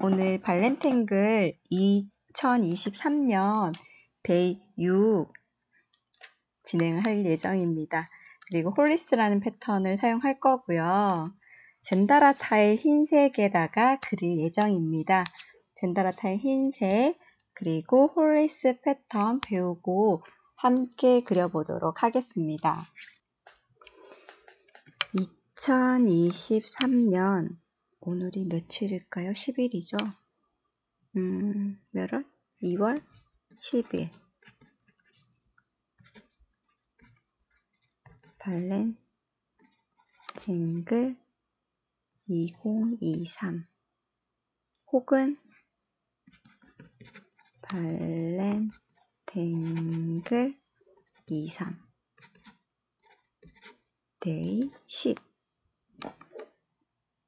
오늘 발렌탱글 2023년 데이 6 진행을 할 예정입니다. 그리고 홀리스라는 패턴을 사용할 거고요. 젠다라 타일 흰색에다가 그릴 예정입니다. 젠다라 타일 흰색 그리고 홀리스 패턴 배우고 함께 그려보도록 하겠습니다. 2023년 오늘이 며칠일까요? 10일이죠. 몇 월? 2월 10일 발렌탱글 2023 혹은 발렌탱글 23 데이 10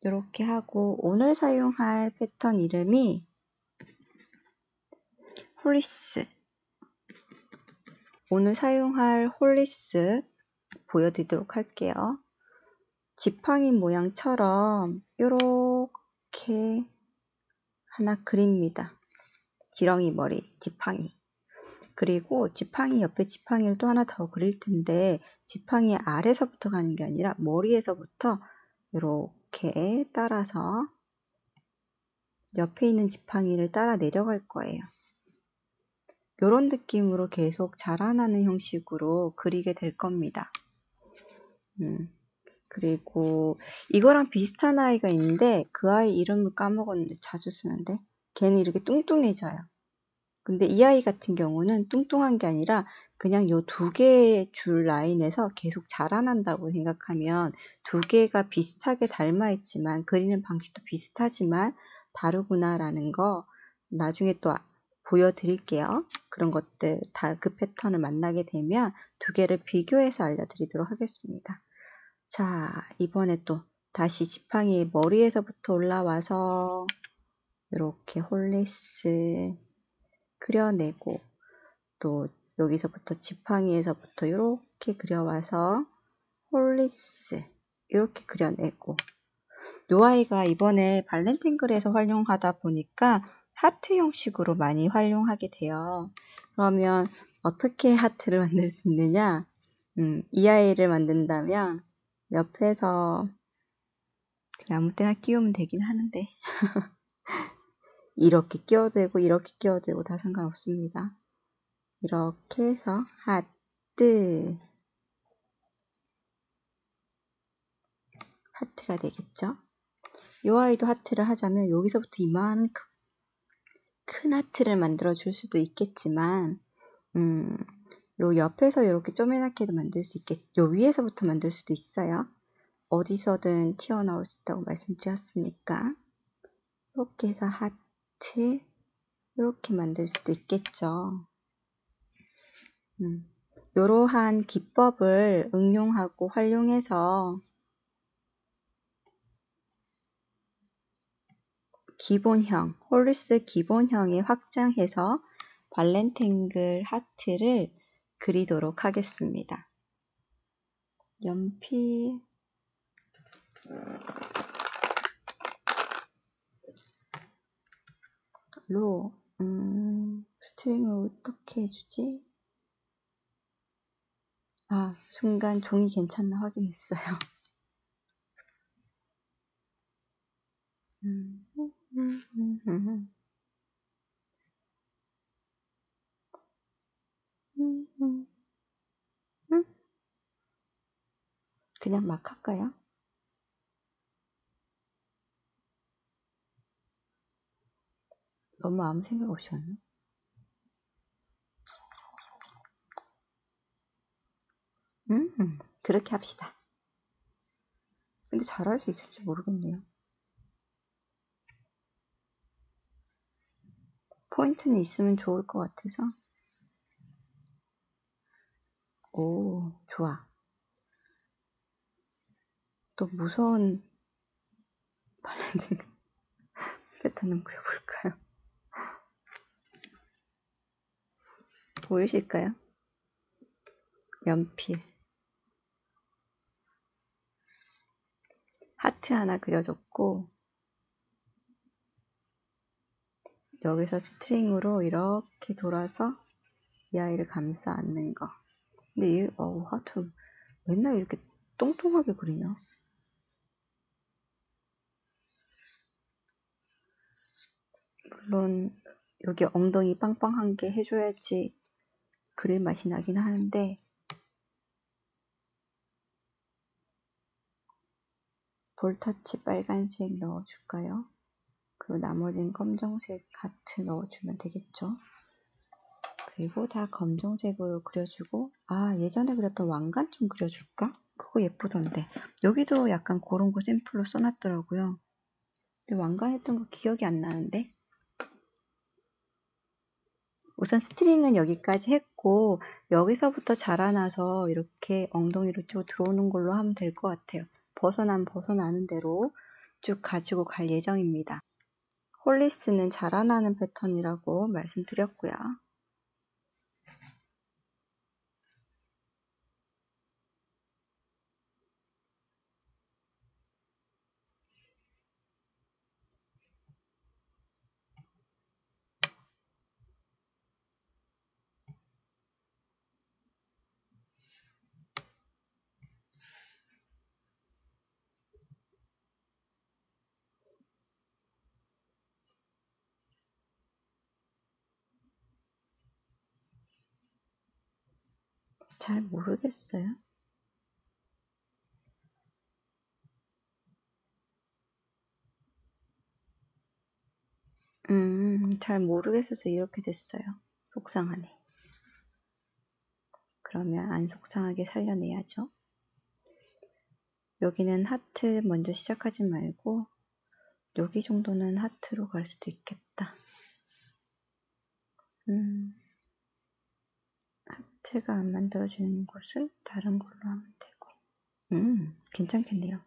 이렇게 하고 오늘 사용할 패턴 이름이 홀리스. 오늘 사용할 홀리스 보여드리도록 할게요. 지팡이 모양처럼 이렇게 하나 그립니다. 지렁이 머리, 지팡이. 그리고 지팡이 옆에 지팡이를 또 하나 더 그릴 텐데 지팡이 아래서부터 가는 게 아니라 머리에서부터 이렇게 따라서 옆에 있는 지팡이를 따라 내려갈 거예요. 이런 느낌으로 계속 자라나는 형식으로 그리게 될 겁니다. 그리고 이거랑 비슷한 아이가 있는데 그 아이 이름을 까먹었는데 자주 쓰는데 걔는 이렇게 뚱뚱해져요. 근데 이 아이 같은 경우는 뚱뚱한 게 아니라 그냥 요 두 개의 줄 라인에서 계속 자라난다고 생각하면 두 개가 비슷하게 닮아 있지만 그리는 방식도 비슷하지만 다르구나라는 거 나중에 또 보여드릴게요. 그런 것들 다 그 패턴을 만나게 되면 두 개를 비교해서 알려드리도록 하겠습니다. 자, 이번에 또 다시 지팡이 머리에서부터 올라와서 이렇게 홀리스 그려내고 또 여기서부터 지팡이에서부터 이렇게 그려와서 홀리스 이렇게 그려내고 이 아이가 이번에 발렌탱글에서 활용하다 보니까 하트 형식으로 많이 활용하게 돼요. 그러면 어떻게 하트를 만들 수 있느냐? 이 아이를 만든다면 옆에서 그냥 아무 때나 끼우면 되긴 하는데 이렇게 끼워도 되고 이렇게 끼워도 되고 다 상관없습니다. 이렇게 해서 하트가 되겠죠. 이 아이도 하트를 하자면 여기서부터 이만큼 큰 하트를 만들어 줄 수도 있겠지만 요 옆에서 이렇게 쪼매나게도 만들 수 요 위에서부터 만들 수도 있어요. 어디서든 튀어나올 수 있다고 말씀드렸으니까 이렇게 해서 하트 이렇게 만들 수도 있겠죠. 이러한 기법을 응용하고 활용해서 기본형, 홀리스 기본형에 확장해서 발렌탱글 하트를 그리도록 하겠습니다. 연필로 스트링을 어떻게 해주지? 아, 순간 종이 괜찮나 확인했어요. 그냥 막 할까요? 너무 아무 생각 없이 왔나? 그렇게 합시다. 근데 잘할 수 있을지 모르겠네요. 포인트는 있으면 좋을 것 같아서. 오, 좋아. 또 무서운 발렌딩 패턴 한번 그려볼까요? 보이실까요? 연필. 하트 하나 그려줬고 여기서 스트링으로 이렇게 돌아서 이 아이를 감싸 안는 거. 근데 얘 하트 맨날 이렇게 똥똥하게 그리냐? 물론 여기 엉덩이 빵빵한 게 해줘야지 그릴 맛이 나긴 하는데 볼터치 빨간색 넣어줄까요? 그리고 나머지는 검정색 하트 넣어주면 되겠죠? 그리고 다 검정색으로 그려주고 예전에 그렸던 왕관 좀 그려줄까? 그거 예쁘던데 여기도 약간 그런 거 샘플로 써놨더라고요. 근데 왕관 했던 거 기억이 안 나는데 우선 스트링은 여기까지 했고 여기서부터 자라나서 이렇게 엉덩이로 쭉 들어오는 걸로 하면 될 것 같아요. 벗어나는 대로 쭉 가지고 갈 예정입니다. 홀리스는 자라나는 패턴이라고 말씀드렸고요. 잘 모르겠어요. 잘 모르겠어서 이렇게 됐어요. 속상하네. 그러면 안 속상하게 살려내야죠. 여기는 하트 먼저 시작하지 말고 여기 정도는 하트로 갈 수도 있겠다. 하트가 안 만들어지는 곳은 다른 걸로 하면 되고. 괜찮겠네요.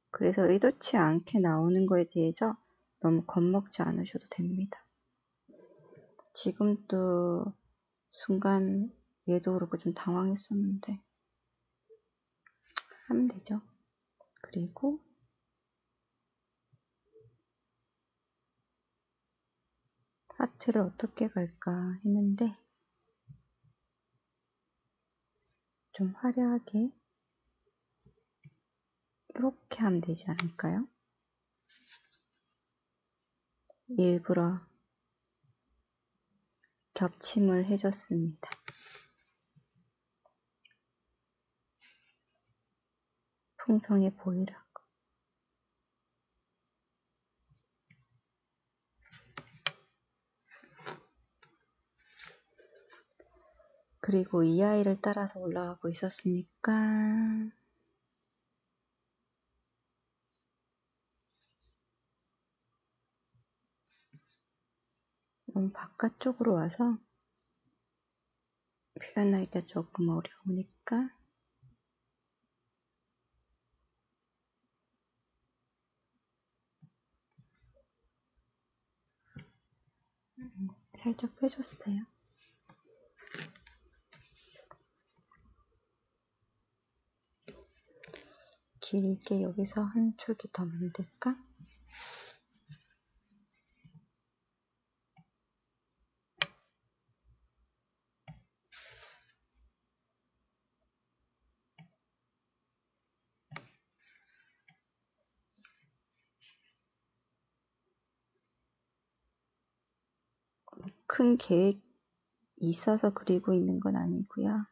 그래서 의도치 않게 나오는 거에 대해서 너무 겁먹지 않으셔도 됩니다. 지금도 순간 얘도 그렇고 좀 당황했었는데 하면 되죠. 그리고 하트를 어떻게 갈까 했는데 좀 화려하게 이렇게 하면 되지 않을까요? 일부러 겹침을 해줬습니다. 풍성해 보이라고. 그리고 이 아이를 따라서 올라가고 있었으니까 너무 바깥쪽으로 와서 표현하기가 조금 어려우니까 살짝 빼줬어요. 길게 여기서 한 줄기 더 만들까? 큰 계획 있어서 그리고 있는 건 아니고요.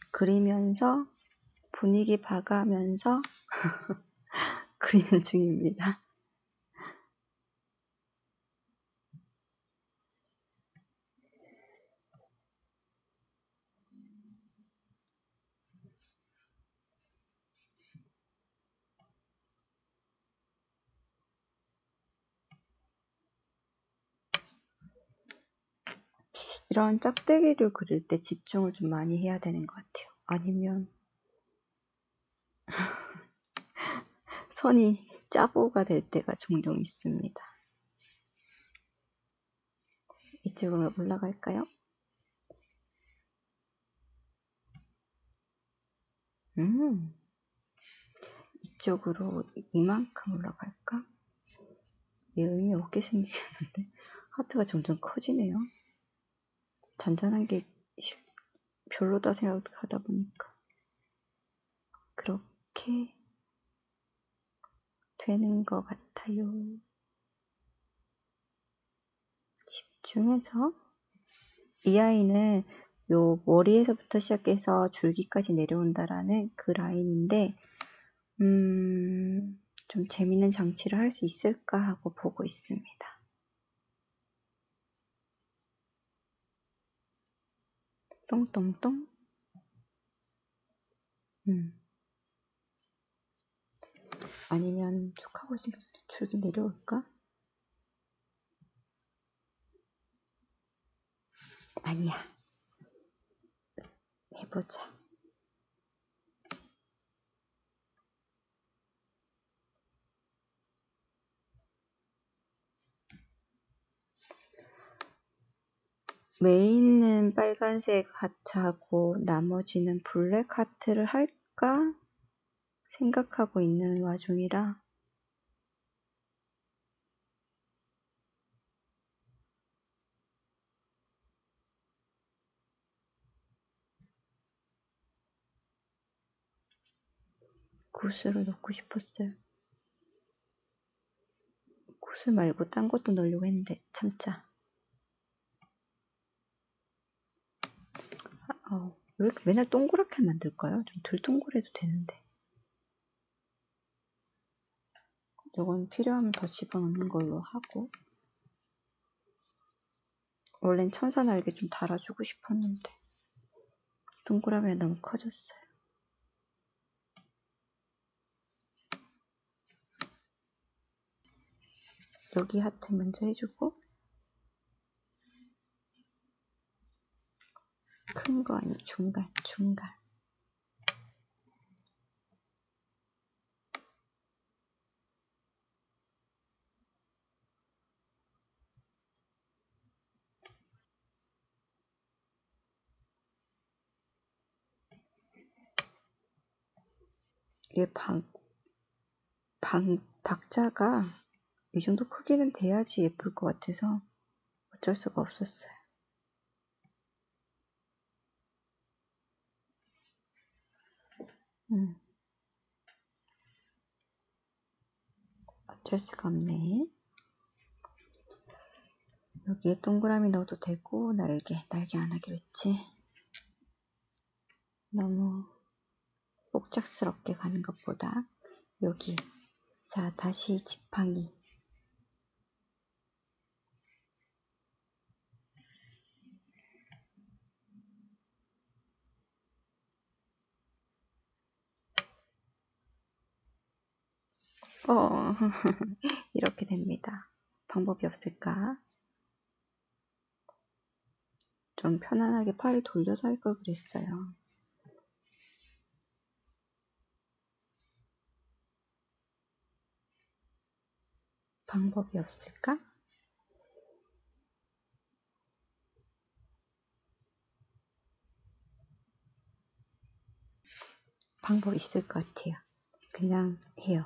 그리면서 분위기 봐가면서 그리는 중입니다. 이런 짝대기를 그릴 때 집중을 좀 많이 해야 되는 것 같아요. 아니면 선이 짜보가 될 때가 종종 있습니다. 이쪽으로 올라갈까요? 이쪽으로 이만큼 올라갈까? 얘 의미 없게 생기겠는데? 하트가 점점 커지네요. 잔잔한 게 별로다 생각하다 보니까 그렇게 되는 것 같아요. 집중해서 이 아이는 요 머리에서부터 시작해서 줄기까지 내려온다라는 그 라인인데 좀 재밌는 장치를 할 수 있을까 하고 보고 있습니다. 똥똥똥. 아니면 쭉 하고 있으면 줄기 내려올까? 아니야. 해보자. 메인은 빨간색 하트하고 나머지는 블랙 하트를 할까 생각하고 있는 와중이라 구슬을 넣고 싶었어요. 구슬 말고 딴 것도 넣으려고 했는데 참자. 왜 이렇게 맨날 동그랗게 만들까요? 좀 덜 동그래도 되는데. 이건 필요하면 더 집어넣는 걸로 하고 원래는 천사날개 좀 달아주고 싶었는데 동그라미가 너무 커졌어요. 여기 하트 먼저 해주고 큰 거 아니 중간. 얘 박자가 이 정도 크기는 돼야지 예쁠 것 같아서 어쩔 수가 없었어요. 어쩔 수가 없네. 여기에 동그라미 넣어도 되고 날개 안 하기로 했지. 너무 복잡스럽게 가는 것보다 여기 자 다시 지팡이 이렇게 됩니다. 방법이 없을까? 좀 편안하게 팔을 돌려서 할 걸 그랬어요. 방법이 없을까? 방법 있을 것 같아요. 그냥 해요.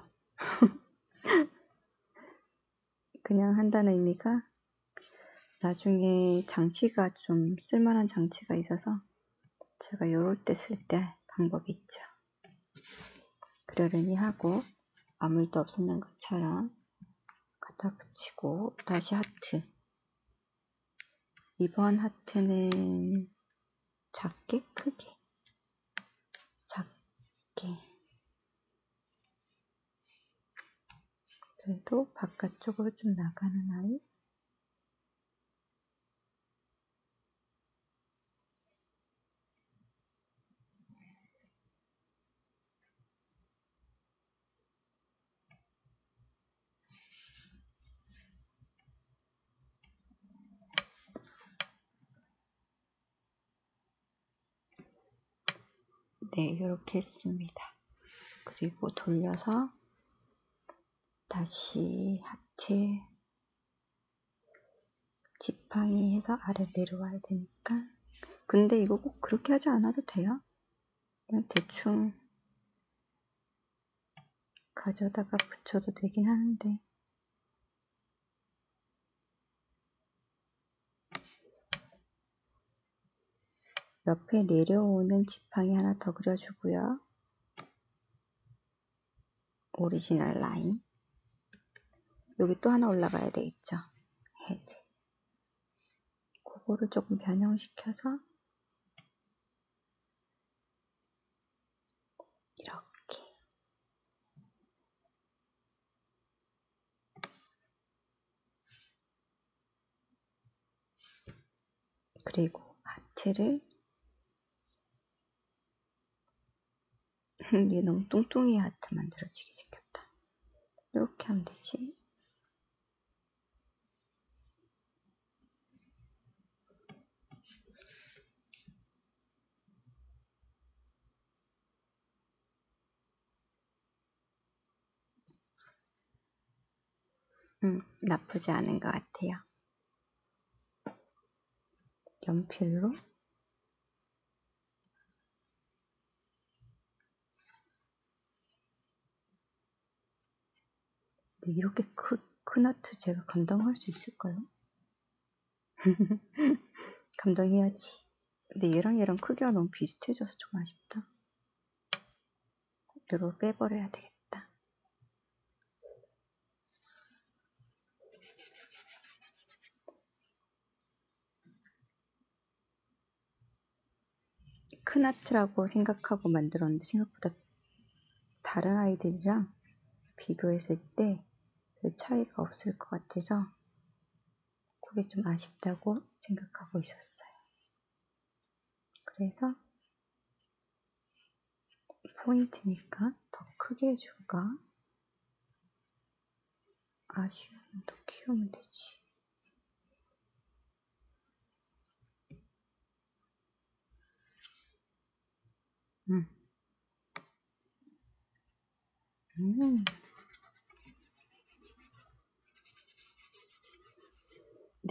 그냥 한다는 의미가 나중에 장치가 좀 쓸만한 장치가 있어서 제가 요럴 때 쓸 때 방법이 있죠. 그러려니 하고 아무 일도 없었는 것처럼 갖다 붙이고 다시 하트. 이번 하트는 작게 크게 작게 그래도 바깥쪽으로 좀 나가는 아이. 네, 이렇게 했습니다. 그리고 돌려서 다시 하트 지팡이 해서 아래 내려와야 되니까 근데 이거 꼭 그렇게 하지 않아도 돼요. 그냥 대충 가져다가 붙여도 되긴 하는데. 옆에 내려오는 지팡이 하나 더 그려주고요. 오리지널 라인. 여기 또 하나 올라가야 되겠죠. 헤드. 그거를 조금 변형시켜서 이렇게. 그리고 하트를 얘 너무 뚱뚱이 하트 만들어지게 생겼다. 이렇게 하면 되지. 나쁘지 않은 것 같아요. 연필로 근데 이렇게 큰 하트 제가 감당할 수 있을까요? 감당해야지. 근데 얘랑 크기가 너무 비슷해져서 좀 아쉽다. 이걸 빼버려야 되겠다. 큰 하트라고 생각하고 만들었는데 생각보다 다른 아이들이랑 비교했을 때 별 차이가 없을 것 같아서 그게 좀 아쉽다고 생각하고 있었어요. 그래서 포인트니까 더 크게 해줄까? 아쉬우면 더 키우면 되지.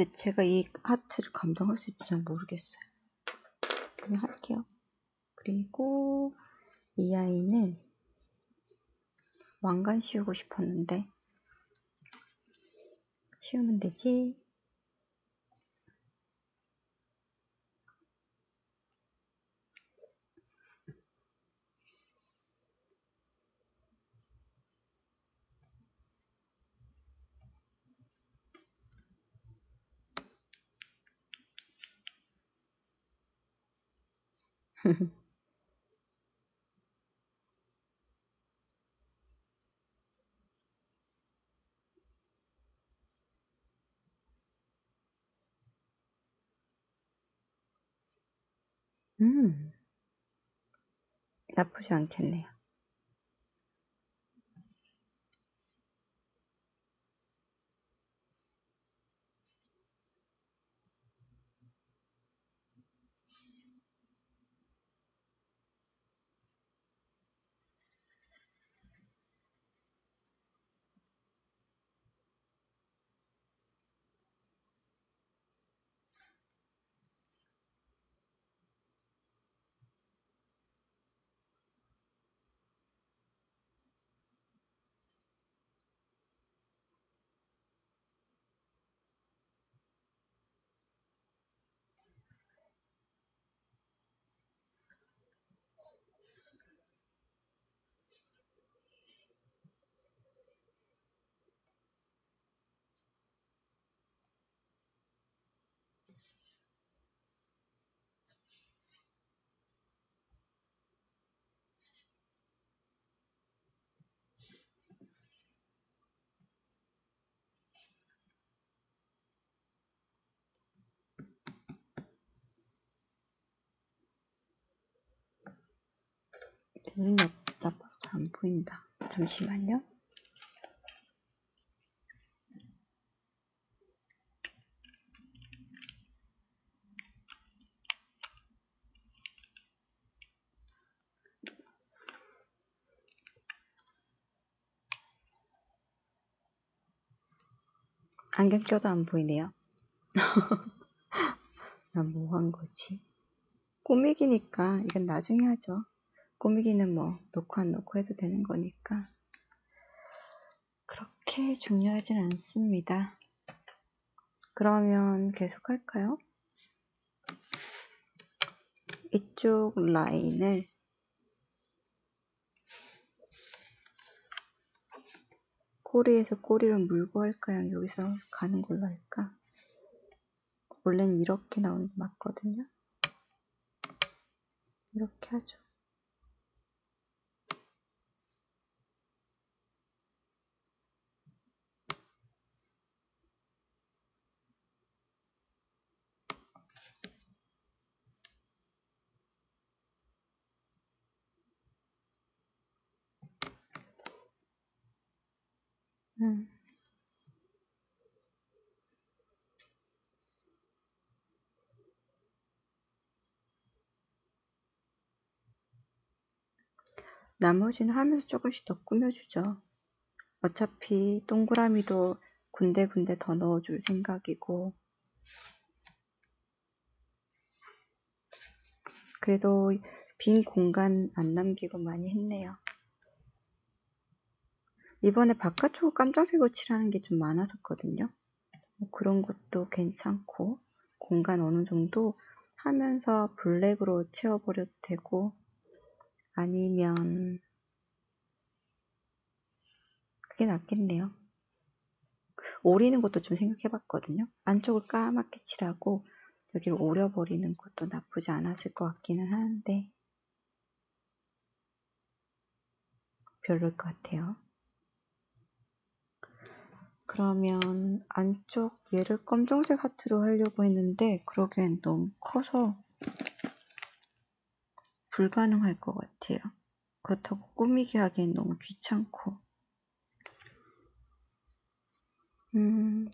근데 제가 이 하트를 감당할 수 있을지 잘 모르겠어요. 그냥 할게요. 그리고 이 아이는 왕관 씌우고 싶었는데 씌우면 되지. 나쁘지 않겠네요. 눈이 나빠서 잘 안 보인다. 잠시만요. 안경 껴도 안 보이네요. 나 뭐 한 거지? 꾸미기니까 이건 나중에 하죠. 꾸미기는 뭐 놓고 안 놓고 해도 되는 거니까. 그렇게 중요하진 않습니다. 그러면 계속 할까요? 이쪽 라인을 꼬리에서 꼬리를 물고 할까요? 여기서 가는 걸로 할까? 원래는 이렇게 나오는 게 맞거든요. 이렇게 하죠. 나머지는 하면서 조금씩 더 꾸며주죠. 어차피 동그라미도 군데군데 더 넣어줄 생각이고, 그래도 빈 공간 안 남기고 많이 했네요. 이번에 바깥쪽 깜짝색으로 칠하는 게 좀 많았었거든요. 그런 것도 괜찮고, 공간 어느 정도 하면서 블랙으로 채워버려도 되고, 아니면 그게 낫겠네요. 오리는 것도 좀 생각해봤거든요. 안쪽을 까맣게 칠하고 여기를 오려버리는 것도 나쁘지 않았을 것 같기는 하는데 별로일 것 같아요. 그러면 안쪽 얘를 검정색 하트로 하려고 했는데 그러기엔 너무 커서 불가능할 것 같아요. 그렇다고 꾸미게 하기엔 너무 귀찮고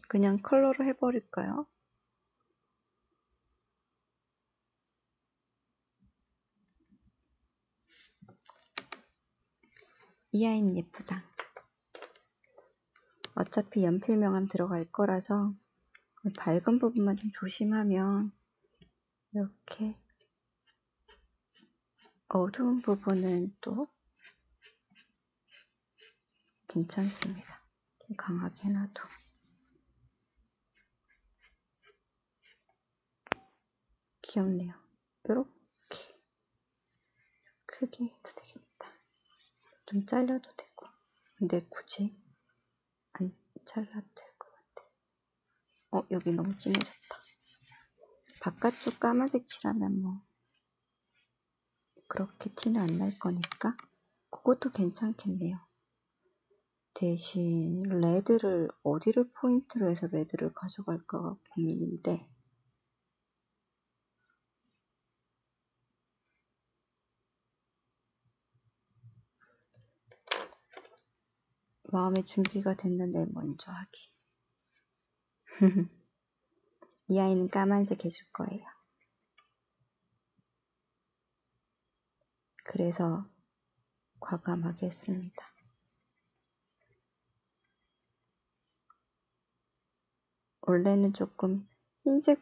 그냥 컬러로 해버릴까요? 이 아이는 예쁘다. 어차피 연필 명암 들어갈 거라서 밝은 부분만 좀 조심하면 이렇게 어두운 부분은 또 괜찮습니다. 좀 강하게 해놔도. 귀엽네요. 이렇게 크게 해도 되겠다. 좀 잘려도 되고. 근데 굳이 안 잘라도 될 것 같아. 여기 너무 진해졌다. 바깥쪽 까만색 칠하면 뭐 그렇게 티는 안 날 거니까 그것도 괜찮겠네요. 대신 레드를 어디를 포인트로 해서 레드를 가져갈까가 고민인데 마음의 준비가 됐는데 먼저 하기. 이 아이는 까만색 해줄 거예요. 그래서 과감하게 했습니다. 원래는 조금 흰색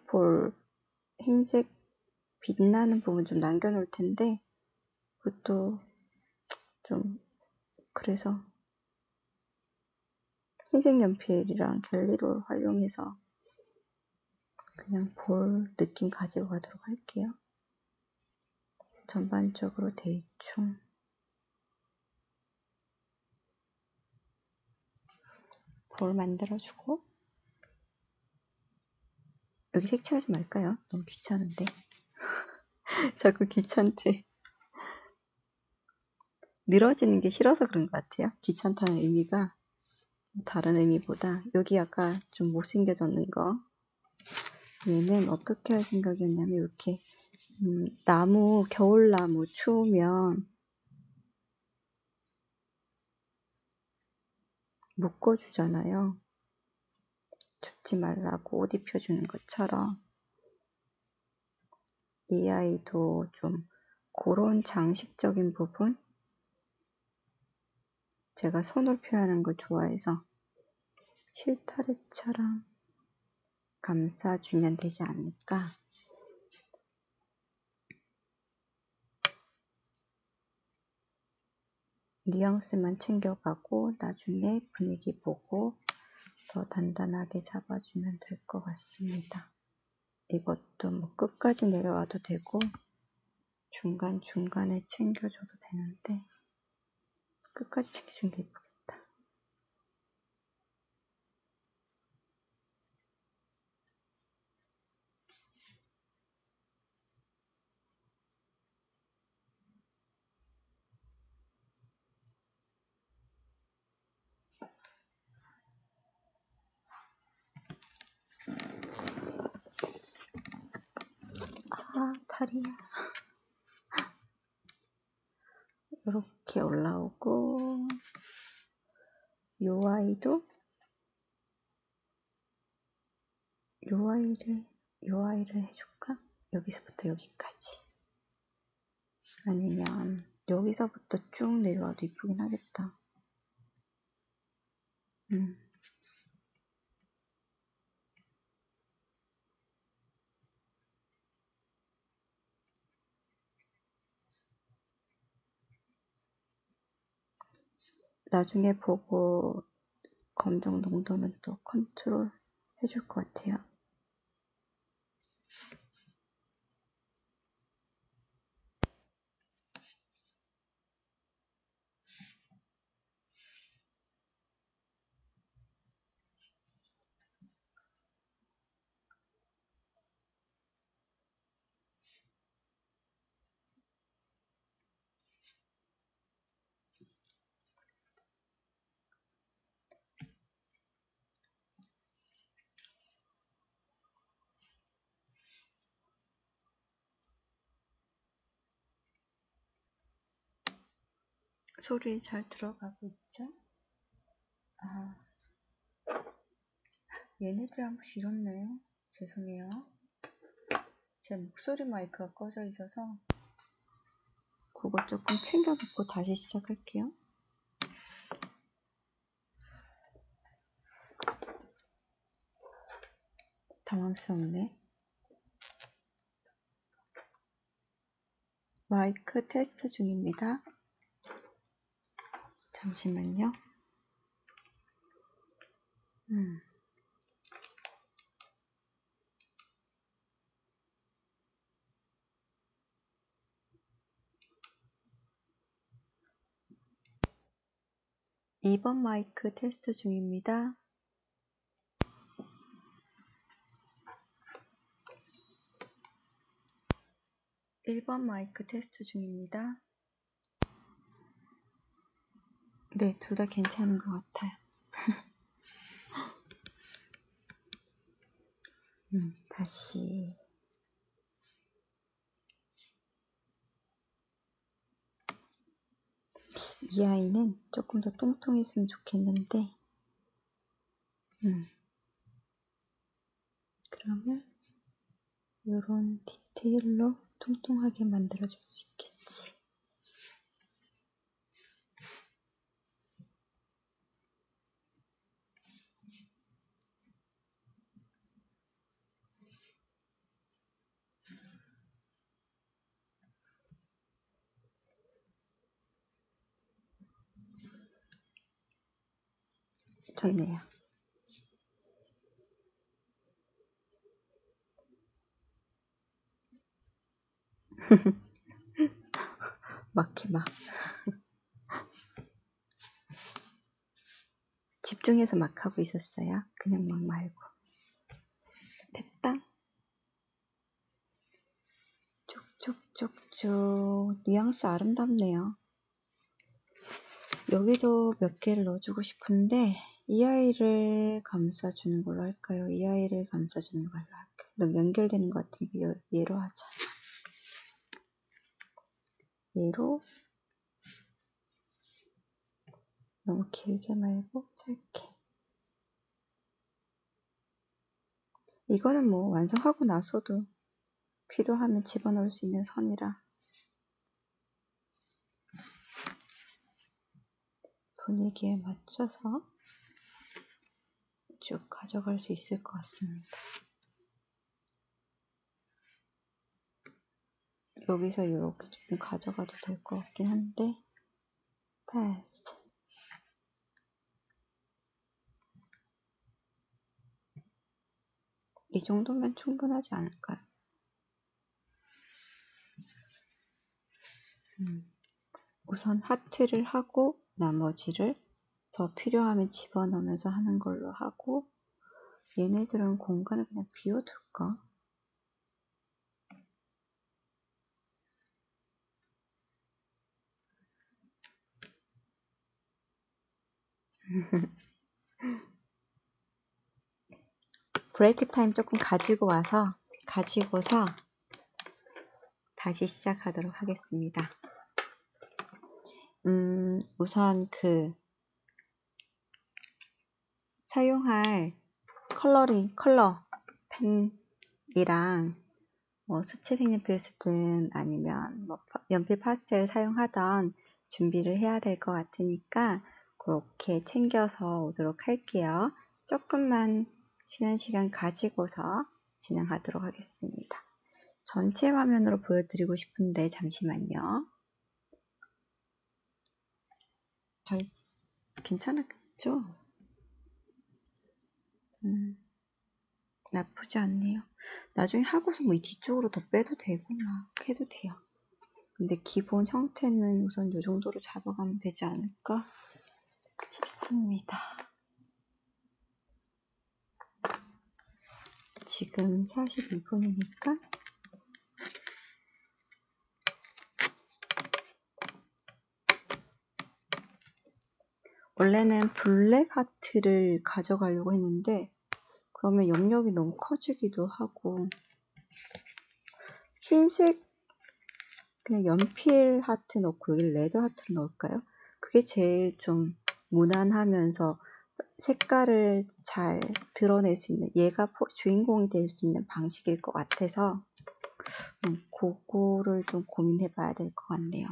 빛나는 부분 좀 남겨놓을 텐데 그것도 좀 그래서 흰색 연필이랑 갤리롤 활용해서 그냥 볼 느낌 가지고 가도록 할게요. 전반적으로 대충 볼 만들어주고 여기 색칠하지 말까요? 너무 귀찮은데. 자꾸 귀찮대. 늘어지는 게 싫어서 그런 것 같아요. 귀찮다는 의미가 다른 의미보다 여기 아까 좀 못생겨졌는 거 얘는 어떻게 할 생각이었냐면 이렇게 나무, 겨울나무 추우면 묶어주잖아요. 춥지 말라고 옷 입혀주는 것처럼 이 아이도 좀 그런 장식적인 부분 제가 손을 표현하는 걸 좋아해서 실타래처럼 감싸주면 되지 않을까. 뉘앙스만 챙겨가고 나중에 분위기 보고 더 단단하게 잡아주면 될 것 같습니다. 이것도 뭐 끝까지 내려와도 되고 중간중간에 챙겨줘도 되는데 끝까지 챙겨준 게 예쁘겠다. 아, 다리야. 이렇게 올라오고 요 아이도 요 아이를 해줄까? 여기서부터 여기까지. 아니면 여기서부터 쭉 내려와도 이쁘긴 하겠다. 나중에 보고 검정 농도는 또 컨트롤 해줄 것 같아요. 소리 잘 들어가고 있죠? 아, 얘네들 한 번씩 이렇네요. 죄송해요. 제 목소리 마이크가 꺼져 있어서 그거 조금 챙겨놓고 다시 시작할게요. 당황스럽네. 마이크 테스트 중입니다. 잠시만요. 2번 마이크 테스트 중입니다. 1번 마이크 테스트 중입니다. 네, 둘 다 괜찮은 것 같아요. 다시. 이 아이는 조금 더 뚱뚱했으면 좋겠는데, 그러면 이런 디테일로 뚱뚱하게 만들어줄 수 있겠지. 좋네요. 막해 막. 집중해서 막 하고 있었어요. 그냥 막 말고. 됐다. 쭉쭉쭉쭉. 뉘앙스 아름답네요. 여기도 몇 개를 넣어주고 싶은데 이 아이를 감싸주는 걸로 할까요? 이 아이를 감싸주는 걸로 할까요? 너무 연결되는 것 같으니까 얘로 하자. 얘로 너무 길게 말고 짧게. 이거는 뭐 완성하고 나서도 필요하면 집어넣을 수 있는 선이라 분위기에 맞춰서 쭉 가져갈 수 있을 것 같습니다. 여기서 이렇게 조금 가져가도 될 것 같긴 한데 패스. 이 정도면 충분하지 않을까요? 우선 하트를 하고 나머지를 더 필요하면 집어넣으면서 하는 걸로 하고, 얘네들은 공간을 그냥 비워둘까? 브레이크 타임 조금 가지고서 다시 시작하도록 하겠습니다. 우선 사용할 컬러 펜이랑 수채 색연필 쓰든 아니면 연필 파스텔 사용하던 준비를 해야 될 것 같으니까 그렇게 챙겨서 오도록 할게요. 조금만 쉬는 시간 가지고서 진행하도록 하겠습니다. 전체 화면으로 보여드리고 싶은데 잠시만요. 괜찮았죠? 나쁘지 않네요. 나중에 하고서 이 뒤쪽으로 더 빼도 되구나 해도 돼요. 근데 기본 형태는 우선 이 정도로 잡아가면 되지 않을까 싶습니다. 지금 42분이니까 원래는 블랙 하트를 가져가려고 했는데 그러면 영역이 너무 커지기도 하고 흰색 그냥 연필 하트 넣고 여기 레드 하트를 넣을까요? 그게 제일 좀 무난하면서 색깔을 잘 드러낼 수 있는, 얘가 주인공이 될 수 있는 방식일 것 같아서 그거를 좀 고민해 봐야 될 것 같네요.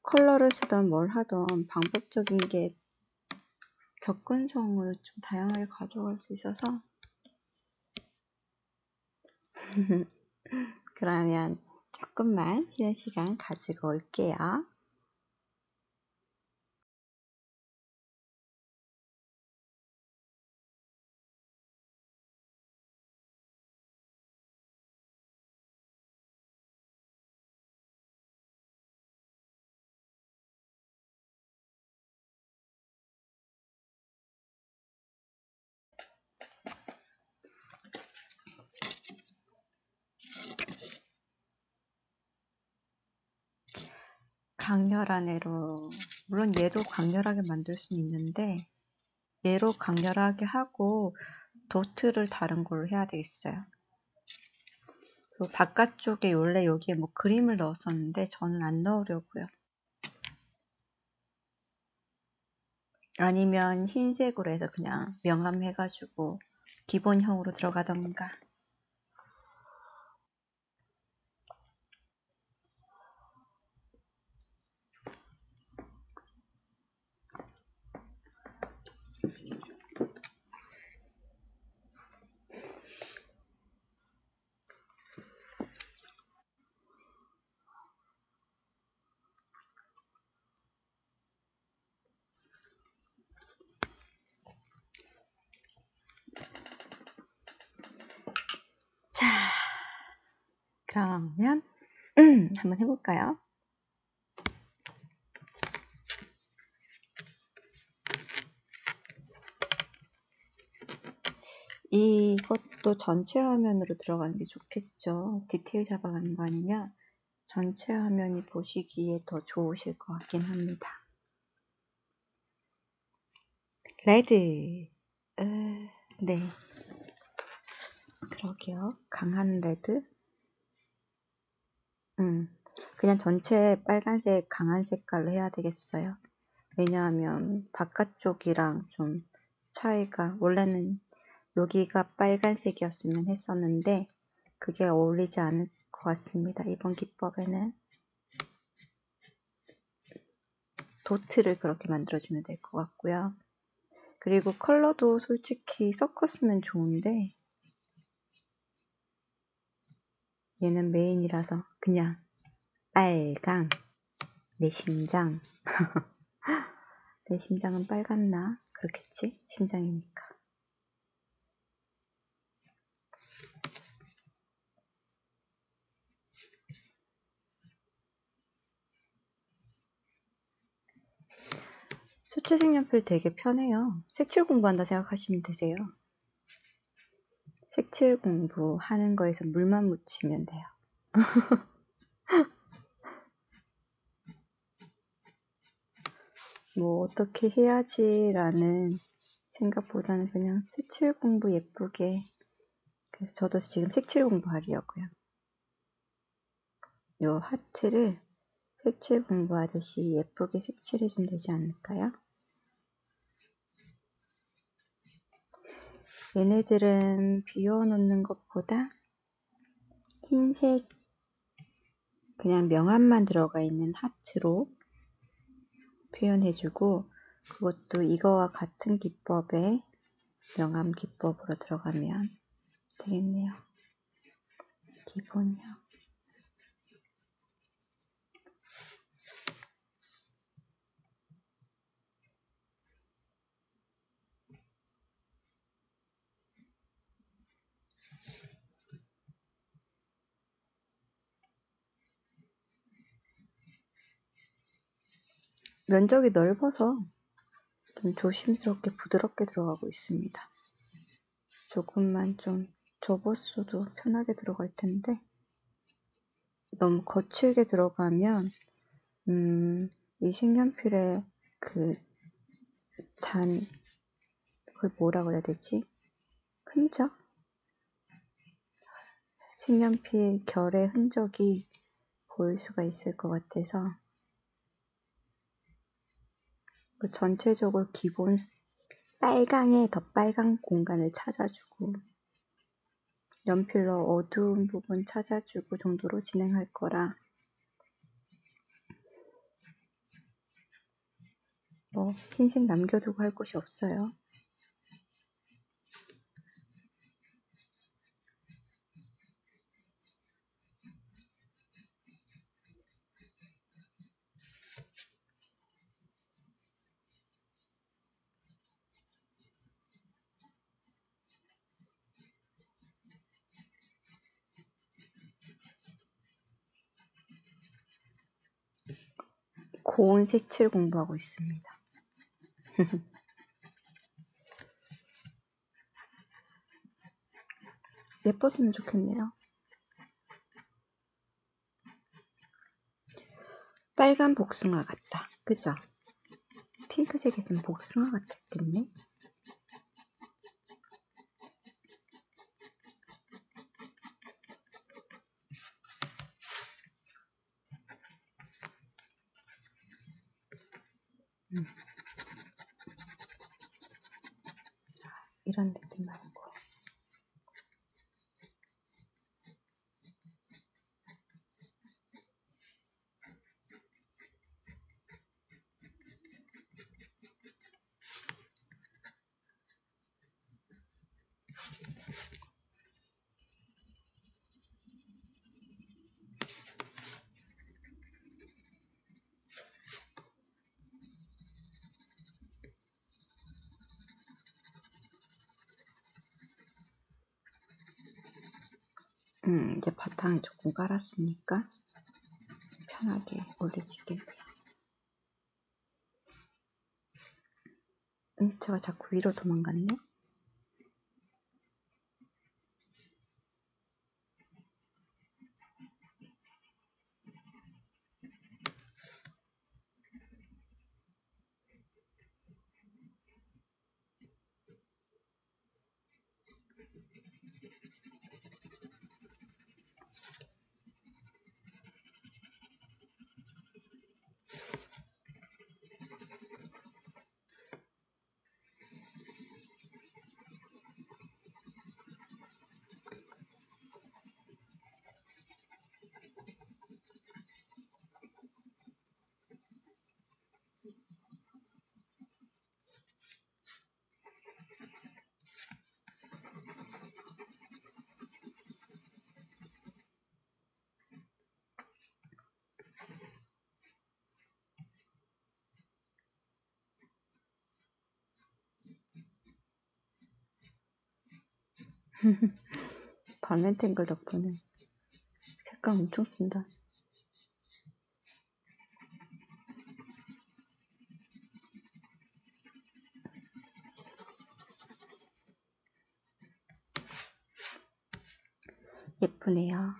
컬러를 쓰던 뭘 하던 방법적인 게 접근성을 좀 다양하게 가져갈 수 있어서 그러면 조금만 쉬는 시간 가지고 올게요. 강렬한 애로, 물론 얘도 강렬하게 만들 수는 있는데 얘로 강렬하게 하고 도트를 다른 걸로 해야 되겠어요. 그리고 바깥쪽에 원래 여기에 그림을 넣었었는데 저는 안 넣으려고요. 아니면 흰색으로 해서 그냥 명암해가지고 기본형으로 들어가던가. 자, 그러면 한번 해볼까요? 이것도 전체 화면으로 들어가는 게 좋겠죠. 디테일 잡아가는 거 아니면 전체 화면이 보시기에 더 좋으실 것 같긴 합니다. 레드. 네. 그러게요. 강한 레드. 그냥 전체 빨간색 강한 색깔로 해야 되겠어요. 왜냐하면 바깥쪽이랑 좀 차이가, 원래는 여기가 빨간색이었으면 했었는데 그게 어울리지 않을 것 같습니다. 이번 기법에는 도트를 그렇게 만들어주면 될 것 같고요. 그리고 컬러도 솔직히 섞었으면 좋은데 얘는 메인이라서 그냥 빨강 내 심장. 내 심장은 빨갛나? 그렇겠지? 심장이니까. 수채 색연필 되게 편해요. 색칠 공부한다 생각하시면 되세요. 색칠 공부하는 거에서 물만 묻히면 돼요. 뭐 어떻게 해야지라는 생각보다는 그냥 색칠 공부 예쁘게. 그래서 저도 지금 색칠 공부하려고요. 요 하트를 색칠 공부하듯이 예쁘게 색칠해주면 되지 않을까요? 얘네들은 비워놓는 것보다 흰색 그냥 명암만 들어가 있는 하트로 표현해주고, 그것도 이거와 같은 기법에 명암 기법으로 들어가면 되겠네요. 기본이요. 면적이 넓어서 좀 조심스럽게 부드럽게 들어가고 있습니다. 조금만 좀 접었어도 편하게 들어갈 텐데 너무 거칠게 들어가면 이 색연필의 그 그걸 뭐라 그래야 되지? 흔적? 색연필 결의 흔적이 보일 수가 있을 것 같아서 전체적으로 기본 빨강에 더 빨간 공간을 찾아주고 연필로 어두운 부분 찾아주고 정도로 진행할 거라 뭐 흰색 남겨두고 할 곳이 없어요. 고온 색칠 공부하고 있습니다. 예뻤으면 좋겠네요. 빨간 복숭아 같다. 그죠? 핑크색에서는 복숭아 같았겠네. 이런 느낌 말고. 이제 바탕 조금 깔았으니까 편하게 올릴 수 있겠네요. 제가 자꾸 위로 도망갔네. 발렌탱글 덕분에 색깔 엄청 쓴다. 예쁘네요.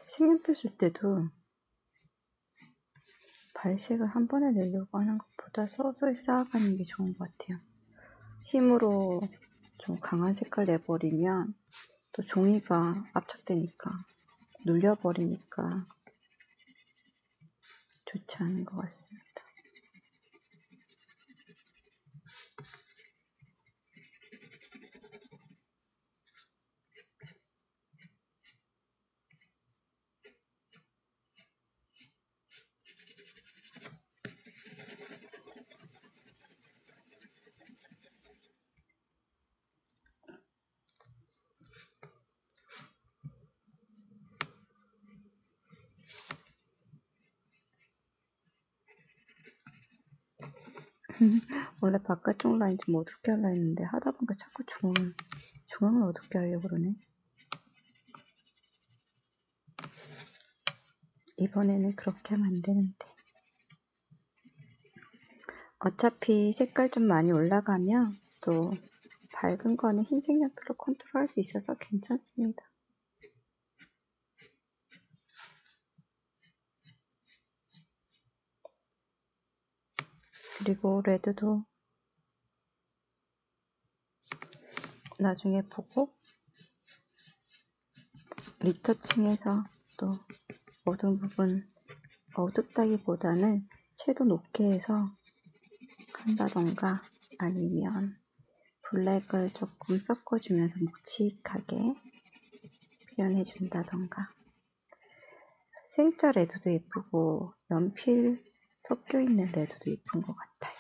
색연필 쓸 때도 발색을 한 번에 내려고 하는 것보다 서서히 쌓아가는 게 좋은 것 같아요. 힘으로 좀 강한 색깔 내버리면 또 종이가 압착되니까 눌려버리니까 좋지 않은 것 같습니다. 원래 바깥쪽 라인 좀 어둡게 하려 했는데 하다 보니까 자꾸 중앙을 어둡게 하려고 그러네. 이번에는 그렇게 하면 안 되는데. 어차피 색깔 좀 많이 올라가면 또 밝은 거는 흰색 연필로 컨트롤할 수 있어서 괜찮습니다. 그리고 레드도 나중에 보고 리터칭해서 또 어두운 부분 어둡다기보다는 채도 높게 해서 한다던가 아니면 블랙을 조금 섞어주면서 묵직하게 표현해준다던가. 생짜 레드도 예쁘고 연필 섞여있는 레드도 예쁜 것 같아요.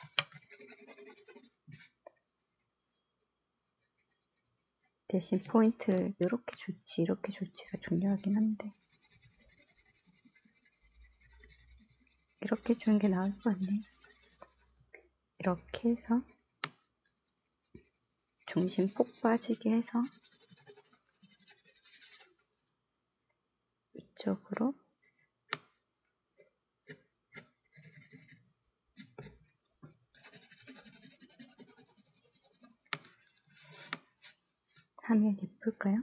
대신 포인트를 이렇게 줄지 이렇게 줄지가 중요하긴 한데 이렇게 주는 게 나을 것 같네. 이렇게 해서 중심 폭 빠지게 해서 이쪽으로 하면 예쁠까요?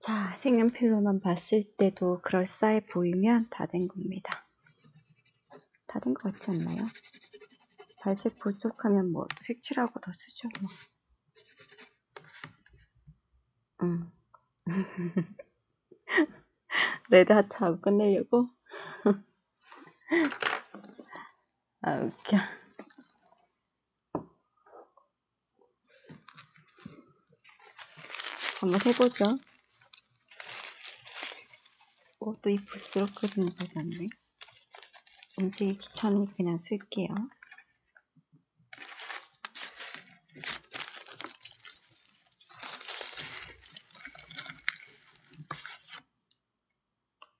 자, 색연필로만 봤을 때도 그럴싸해 보이면 다 된 겁니다. 다 된 것 같지 않나요? 발색 부족하면 뭐 색칠하고 더 쓰죠. 뭐. 레드 하트 하고 끝내려고? 아, 웃겨. 한번 해보죠. 또 이 붓으로 그리는 거지 않네. 움직이기 귀찮으니 그냥 쓸게요.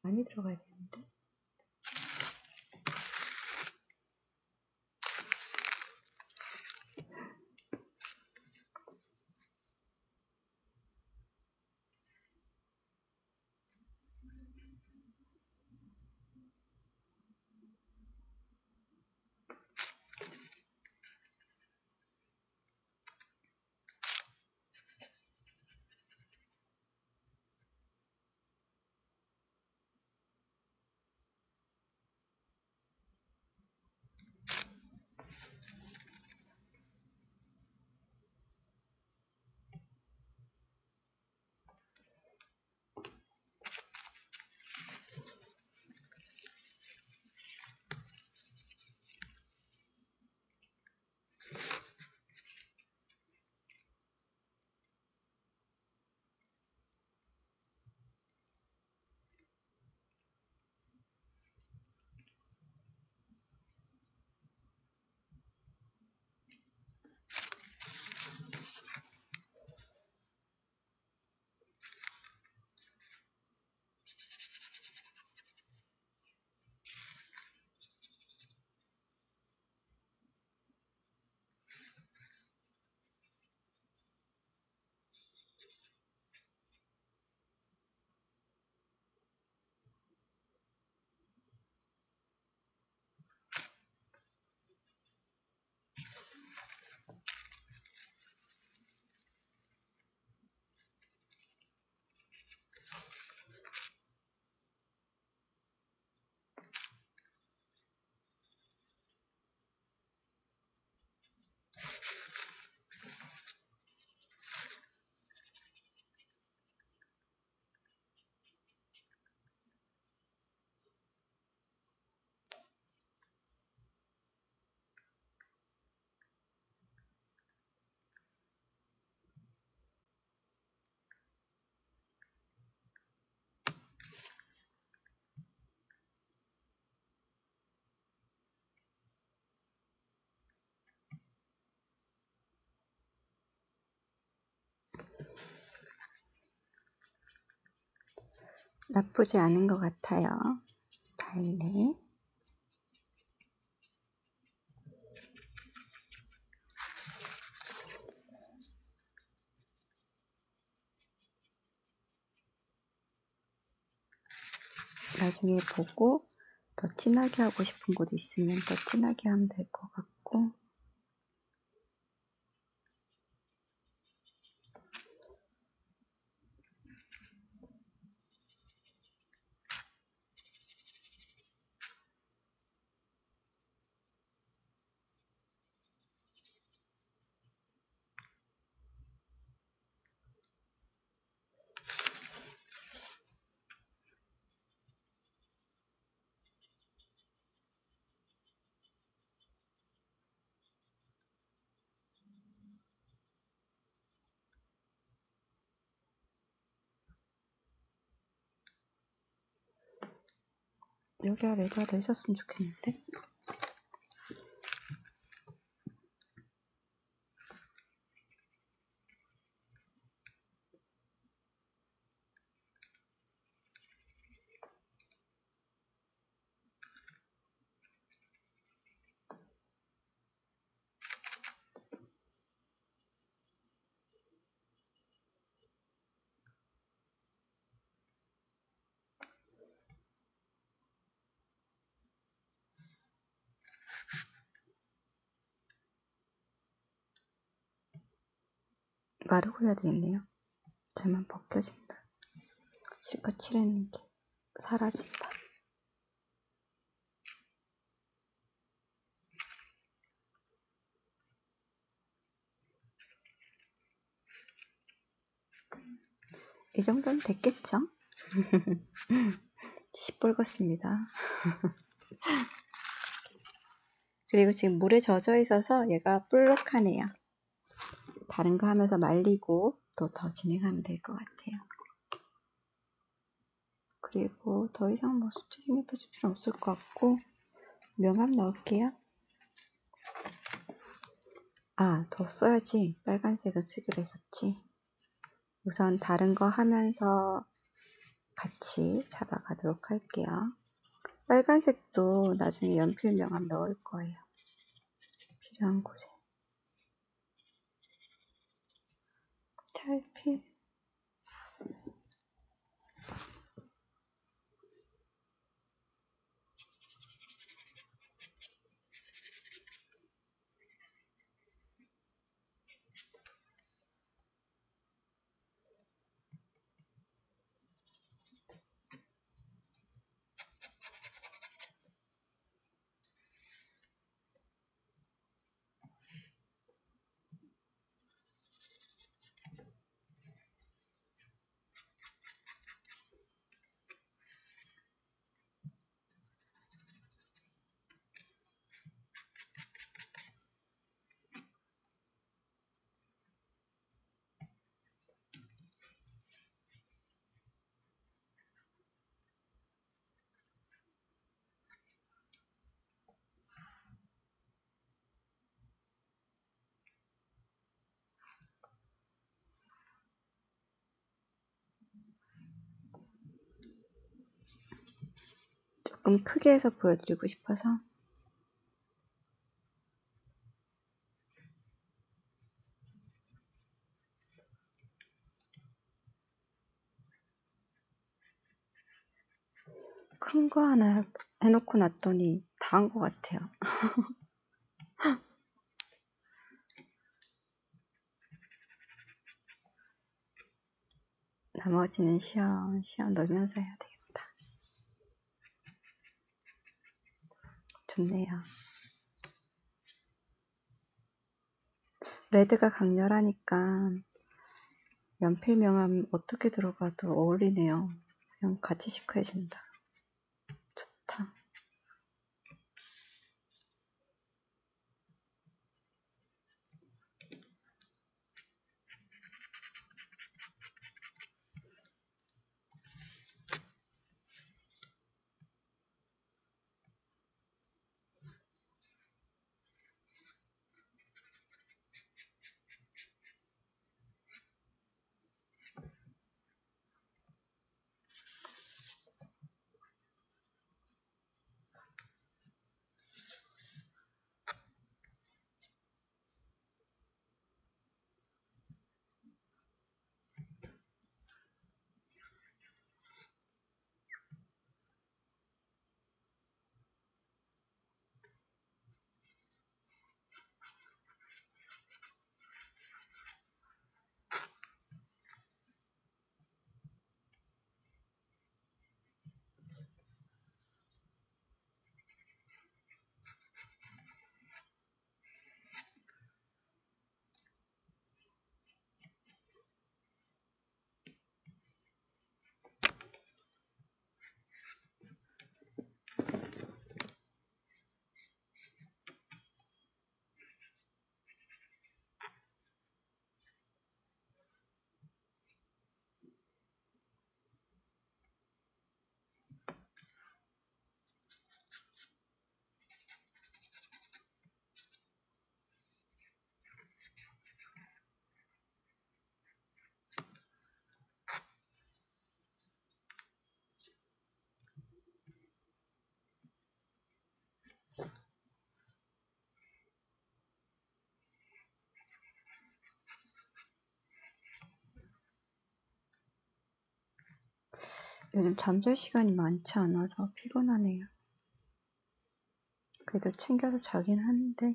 많이 들어가야 되는데. 나쁘지 않은 것 같아요. 달래. 나중에 보고 더 진하게 하고 싶은 곳 있으면 더 진하게 하면 될 것 같고. 여기 아래가 더 있었으면 좋겠는데. 마르고 해야 되겠네요. 잘만 벗겨진다. 실컷 칠했는데 사라진다. 이 정도는 됐겠죠? 시뻘겋습니다. 그리고 지금 물에 젖어 있어서 얘가 볼록하네요. 다른 거 하면서 말리고 또 더 진행하면 될 것 같아요. 그리고 더 이상 뭐 스티킹 입혀줄 필요 없을 것 같고 명암 넣을게요. 아, 더 써야지. 빨간색은 쓰기로 했었지. 우선 다른 거 하면서 같이 잡아가도록 할게요. 빨간색도 나중에 연필 명암 넣을 거예요. 필요한 곳에. 찰필. 조금 크게 해서 보여드리고 싶어서. 큰 거 하나 해놓고 놨더니 다 한 것 같아요. 나머지는 시험 넣으면서 해야 되겠다. 좋네요. 레드가 강렬하니까 연필 명암 어떻게 들어가도 어울리네요. 그냥 같이 시크해진다. 좋다. 요즘 잠잘 시간이 많지 않아서 피곤하네요. 그래도 챙겨서 자긴 하는데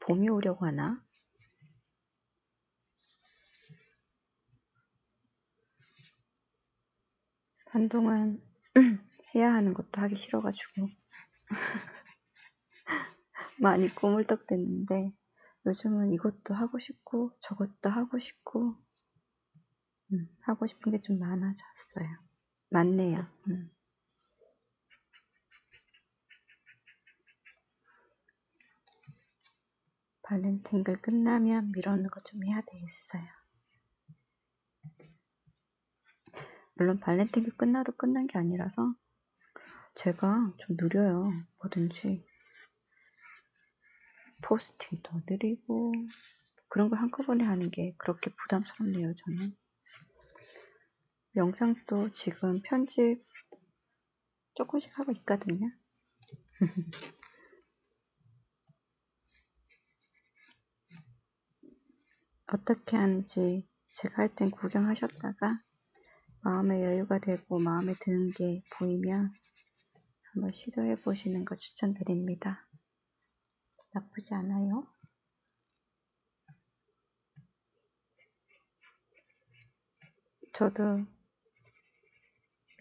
봄이 오려고 하나? 한동안 해야 하는 것도 하기 싫어가지고 많이 꾸물떡댔는데 요즘은 이것도 하고 싶고 저것도 하고 싶고 하고 싶은 게 좀 많아졌어요. 많네요. 발렌타인데이 끝나면 미루는 거 좀 해야 되겠어요. 물론 발렌타인데이 끝나도 끝난 게 아니라서 제가 좀 느려요. 뭐든지 포스팅도 느리고 그런 걸 한꺼번에 하는 게 그렇게 부담스럽네요. 저는 영상도 지금 편집 조금씩 하고 있거든요. 어떻게 하는지 제가 할 땐 구경하셨다가 마음의 여유가 되고 마음에 드는 게 보이면 한번 시도해 보시는 거 추천드립니다. 나쁘지 않아요. 저도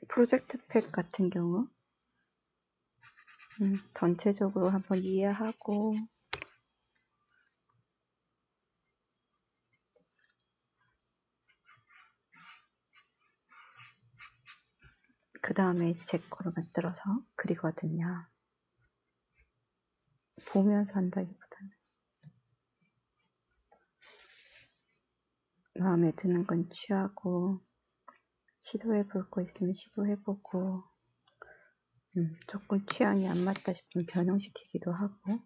프로젝트 팩 같은 경우 전체적으로 한번 이해하고 그 다음에 제 거로 만들어서 그리거든요. 보면서 한다기보다는 마음에 드는 건 취하고 시도해 볼 거 있으면 시도해 보고 조금 취향이 안 맞다 싶으면 변형시키기도 하고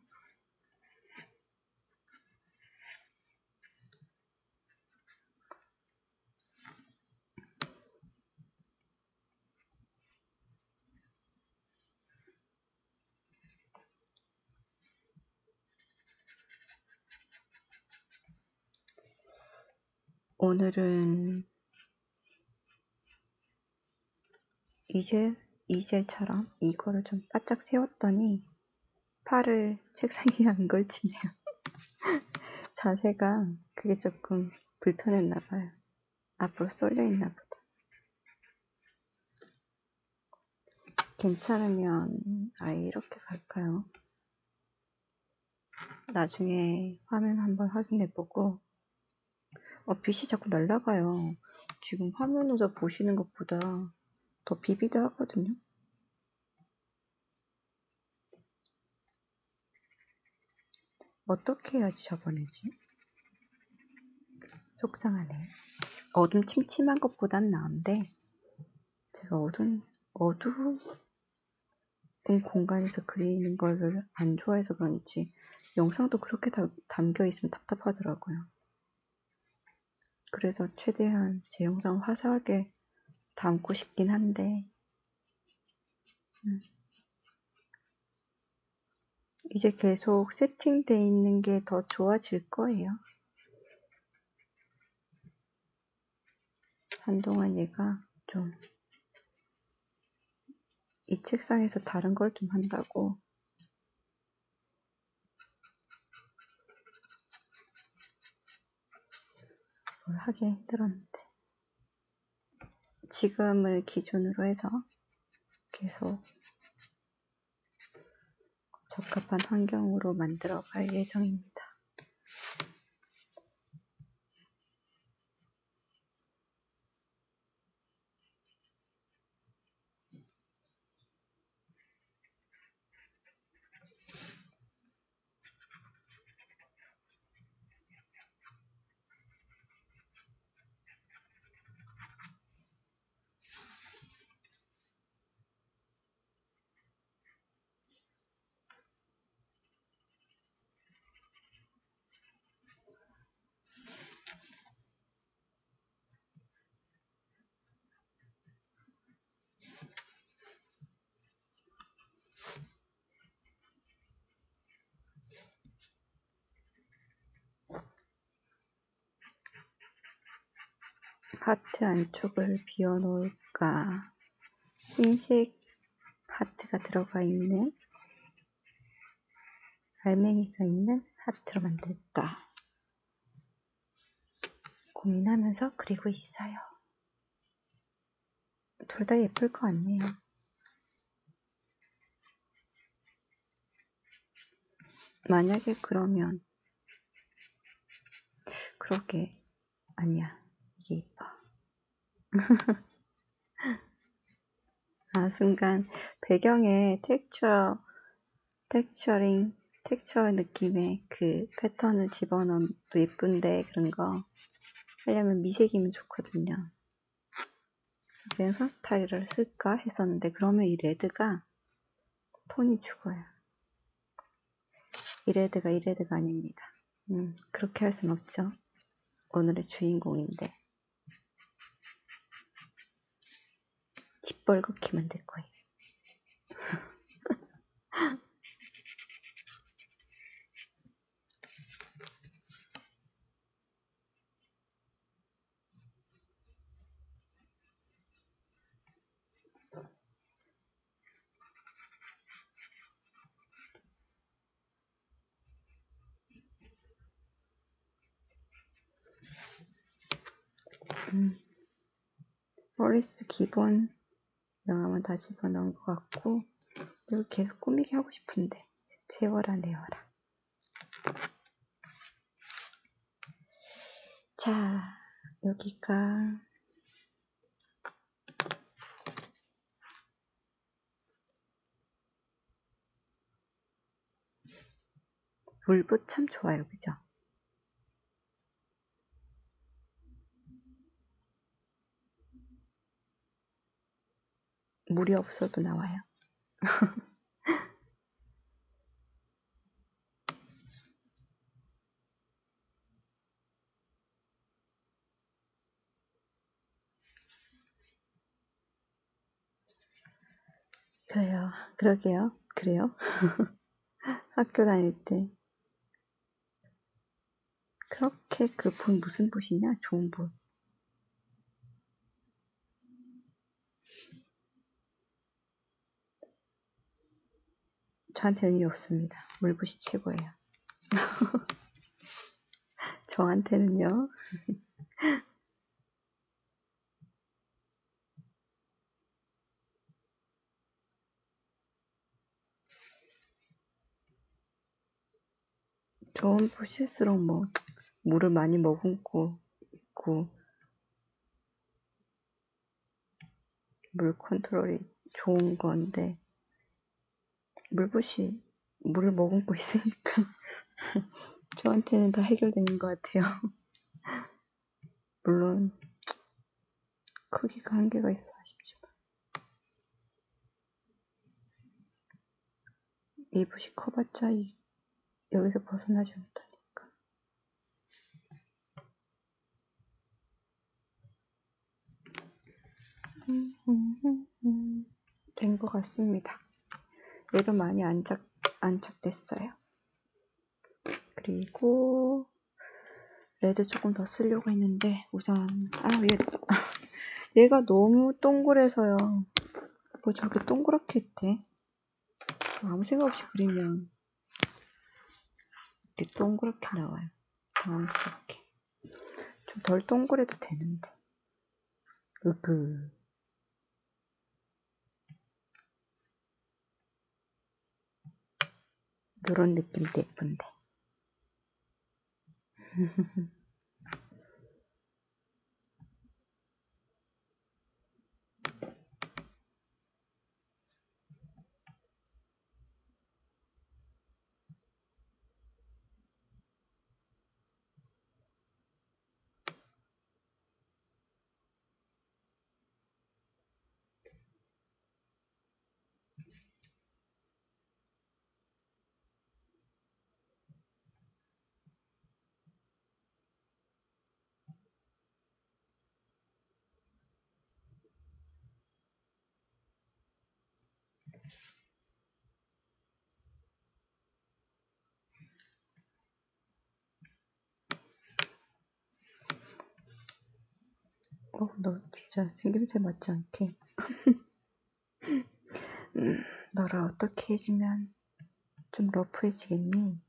오늘은 이젤처럼 이거를 좀 바짝 세웠더니 팔을 책상 위에 안 걸치네요. 자세가 그게 조금 불편했나 봐요. 앞으로 쏠려 있나 보다. 괜찮으면 아예 이렇게 갈까요? 나중에 화면 한번 확인해보고 빛이 자꾸 날아가요. 지금 화면에서 보시는 것보다 더 비비드 하거든요. 어떻게 해야지 잡아내지? 속상하네. 어둠 침침한 것보단 나은데 제가 어두운 공간에서 그리는 거를 안 좋아해서 그런지 영상도 그렇게 담겨 있으면 답답하더라고요. 그래서 최대한 제 영상 화사하게 담고 싶긴 한데 이제 계속 세팅돼 있는 게 더 좋아질 거예요. 한동안 얘가 좀 이 책상에서 다른 걸 좀 한다고 뭘 하기 힘들었는데 지금을 기준으로 해서 계속 적합한 환경으로 만들어 갈 예정입니다. 하트 안쪽을 비워놓을까? 흰색 하트가 들어가 있는 알맹이가 있는 하트로 만들까? 고민하면서 그리고 있어요. 둘 다 예쁠 것 같네요. 만약에 그러면 그러게 아니야 이게 예뻐. 아 순간 배경에 텍스처 느낌의 그 패턴을 집어넣어도 예쁜데 그런 거 하려면 미색이면 좋거든요. 그냥 선 스타일을 쓸까 했었는데 그러면 이 레드가 톤이 죽어요. 이 레드가 아닙니다. 그렇게 할 순 없죠. 오늘의 주인공인데 짓벌겋게 될 거예요. 포리스 기본 명암은 다 집어넣은 것 같고 이거 계속 꾸미게 하고 싶은데 세워라 내워라. 자 여기가 물붓 참 좋아요. 그죠? 물이 없어도 나와요. 그래요. 학교 다닐 때 그렇게 그 붓 무슨 붓이냐? 좋은 붓. 저한테는 의미 없습니다. 물붓이 최고예요. 저한테는요. 좋은 붓일수록 뭐 물을 많이 머금고 있고 물 컨트롤이 좋은 건데 물붓이 물을 머금고 있으니까 저한테는 다 해결되는 것 같아요. 물론 크기가 한계가 있어서 아쉽지만 이 붓이 커봤자 여기서 벗어나지 못하니까. 된 것 같습니다. 얘도 많이 안착됐어요. 그리고 레드 조금 더 쓰려고 했는데 우선 얘가 너무 동그래서요. 뭐 저렇게 동그랗게 했대. 아무 생각 없이 그리면 이렇게 동그랗게 나와요. 당황스럽게. 좀 덜 동그래도 되는데. 요런 느낌도 예쁜데. 너 진짜 생김새 맞지 않게. 너를 어떻게 해주면 좀 러프해지겠니?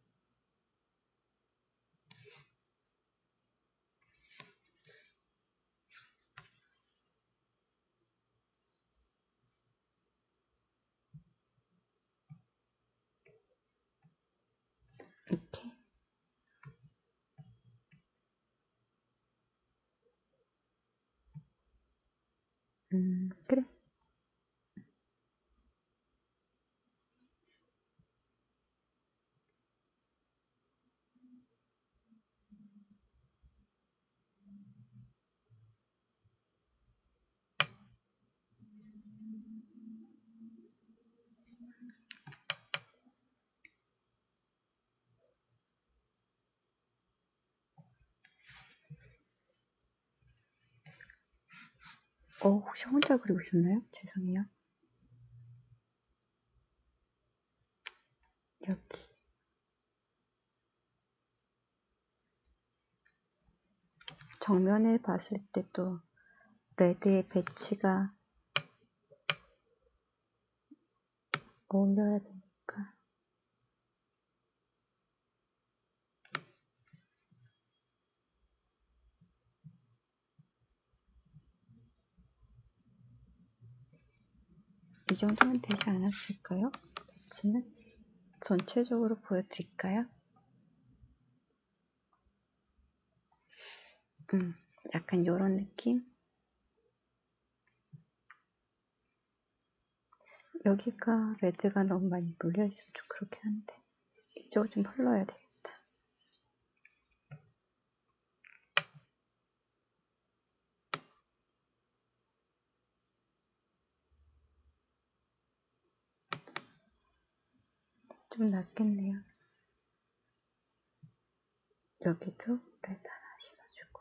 이렇게. 그래. 혹시 혼자 그리고 있었나요? 죄송해요. 여기. 정면에 봤을 때도 레드의 배치가 어울려야 되니까. 이 정도면 되지 않았을까요? 배치는? 전체적으로 보여드릴까요? 약간 요런 느낌? 여기가 레드가 너무 많이 물려있으면 좀 그렇긴 한데 이쪽을 좀 흘러야 되겠다. 좀 낫겠네요. 여기도 레드 하나 심어주고.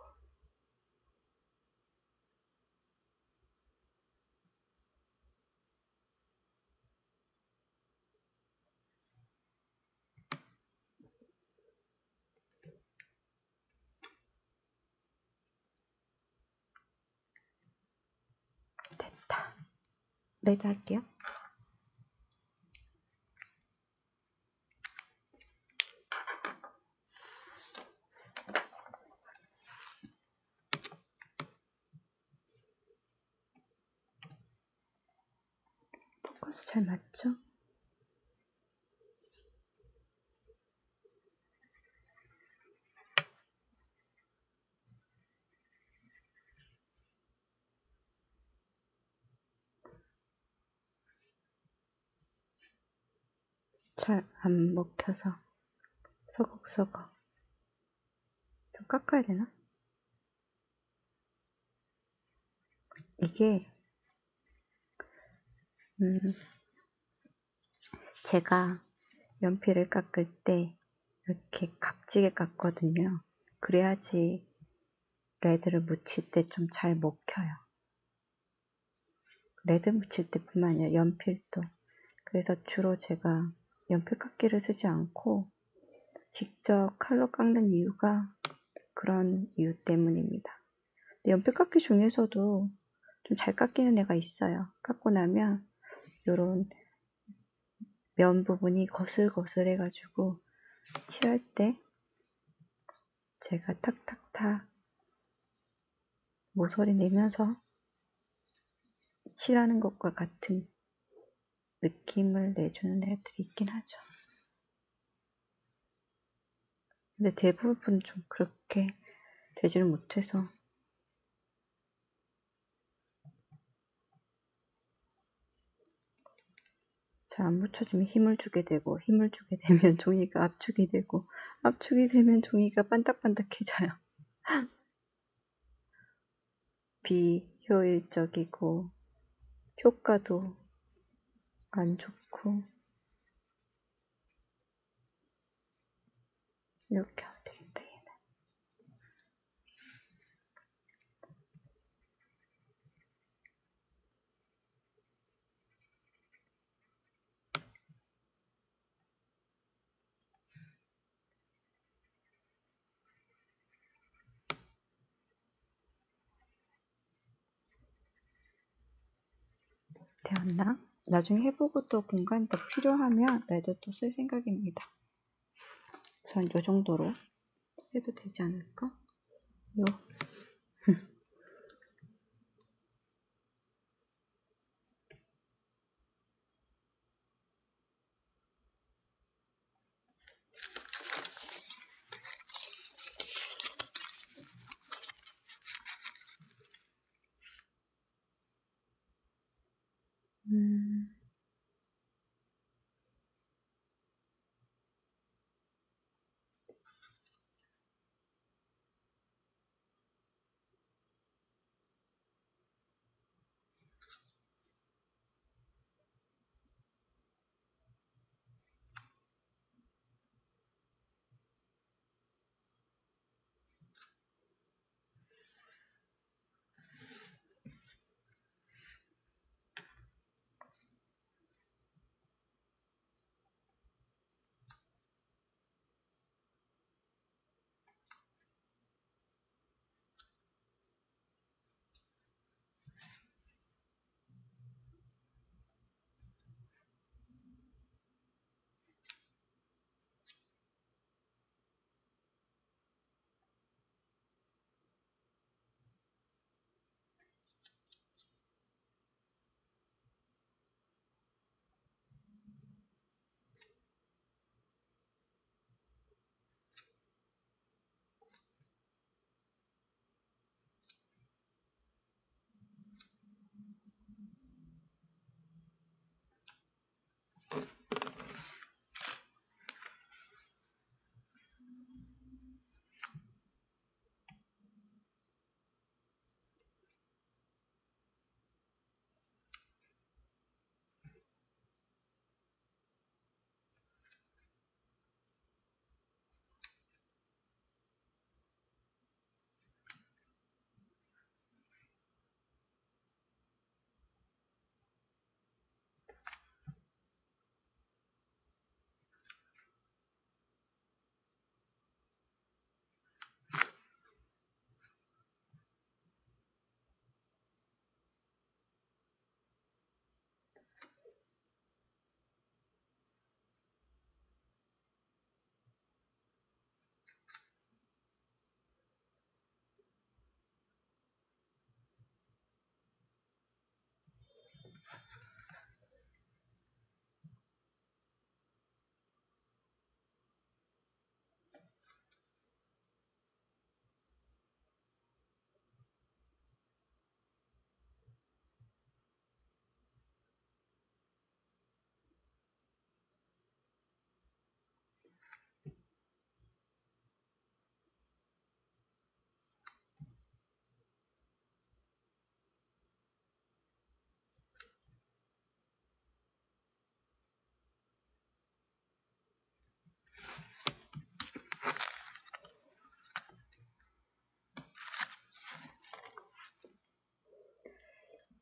됐다. 레드 할게요. 포커스 잘 맞죠? 잘 안 먹혀서 서걱서걱. 좀 깎아야 되나? 이게 제가 연필을 깎을 때 이렇게 각지게 깎거든요. 그래야지 레드를 묻힐 때 좀 잘 먹혀요. 레드 묻힐 때뿐만 아니라 연필도. 그래서 주로 제가 연필 깎기를 쓰지 않고 직접 칼로 깎는 이유가 그런 이유 때문입니다. 근데 연필 깎기 중에서도 좀 잘 깎이는 애가 있어요. 깎고 나면 요런 면 부분이 거슬거슬해가지고 칠할 때 제가 탁탁탁 모서리 내면서 칠하는 것과 같은 느낌을 내주는 애들이 있긴 하죠. 근데 대부분 좀 그렇게 되지를 못해서 잘 안 묻혀주면 힘을 주게 되고 힘을 주게 되면 종이가 압축이 되고 압축이 되면 종이가 반딱반딱해져요. 비효율적이고 효과도 안 좋고 이렇게 하면 되겠다. 얘는. 되었나? 나중에 해보고 또 공간이 더 필요하면 레드 또 쓸 생각입니다. 우선 요 정도로 해도 되지 않을까? 요.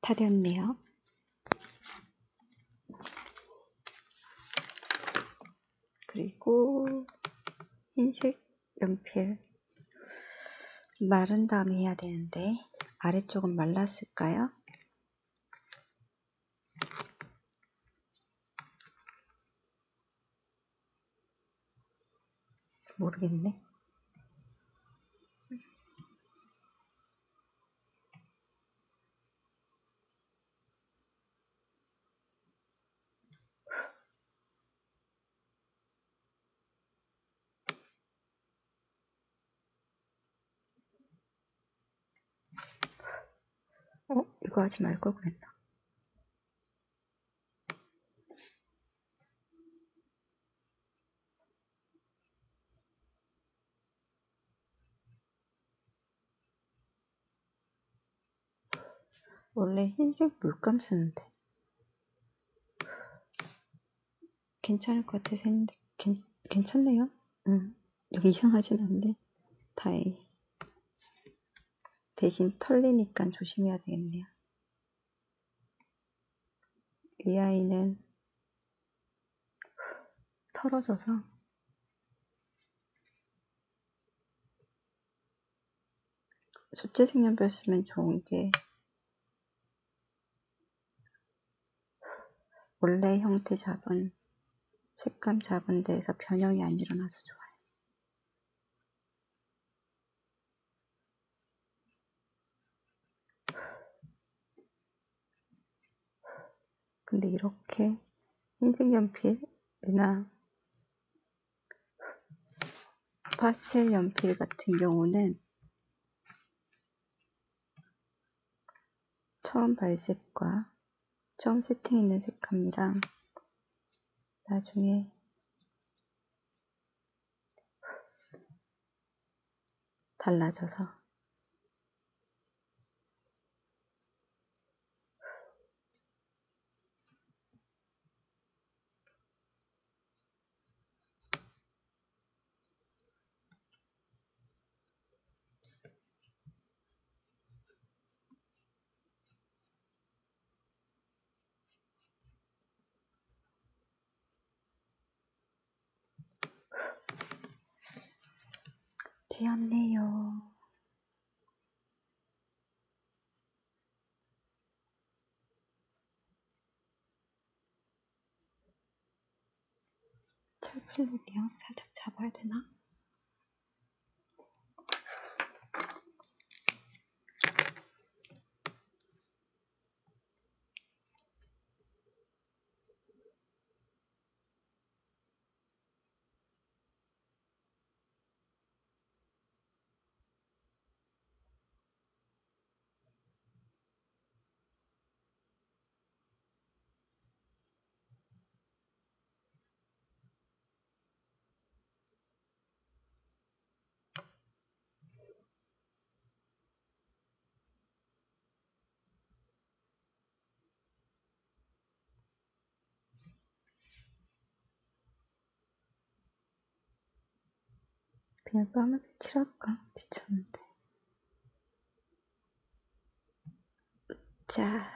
다 되었네요. 그리고 흰색 연필 마른 다음에 해야 되는데 아래쪽은 말랐을까요? 모르겠네. 이거 하지 말 걸 그랬나? 원래 흰색 물감 쓰는데 괜찮을 것 같아서 했는데 괜찮네요. 여기 이상하진 않네. 다행히. 대신 털리니까 조심해야 되겠네요. 이 아이는 털어져서 수채 색연필 쓰면 좋은 게 원래 형태 잡은, 색감 잡은 데에서 변형이 안 일어나서 좋아요. 근데 이렇게 흰색 연필이나 파스텔 연필 같은 경우는 처음 발색과 처음 세팅있는 색감이랑 나중에 달라져서 되었네요. 철필로 뉘앙스 살짝 잡아야 되나? 그냥 까맣게 칠할까? 귀찮은데. 자,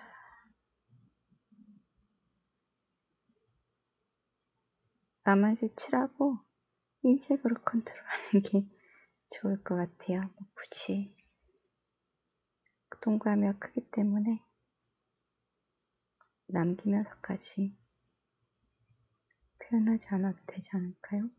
까만색 칠하고 흰색으로 컨트롤하는 게 좋을 것 같아요. 뭐 굳이 동그라미가 크기 때문에 남기면서까지 표현하지 않아도 되지 않을까요?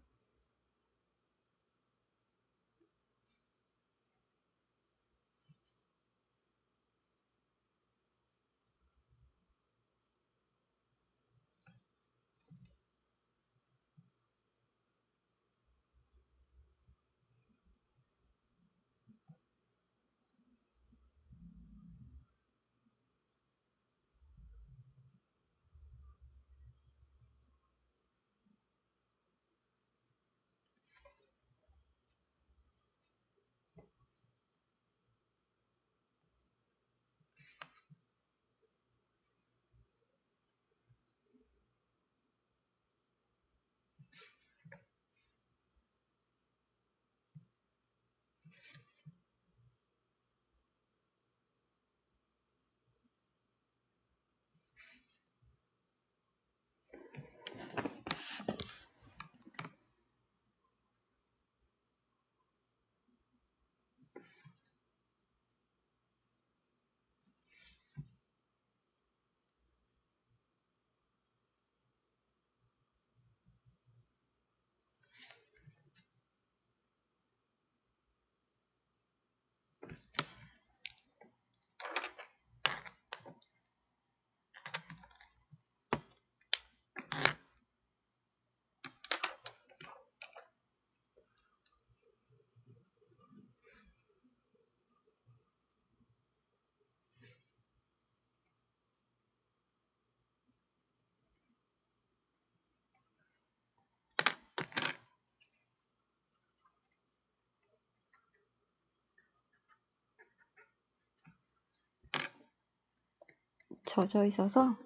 젖어 있어서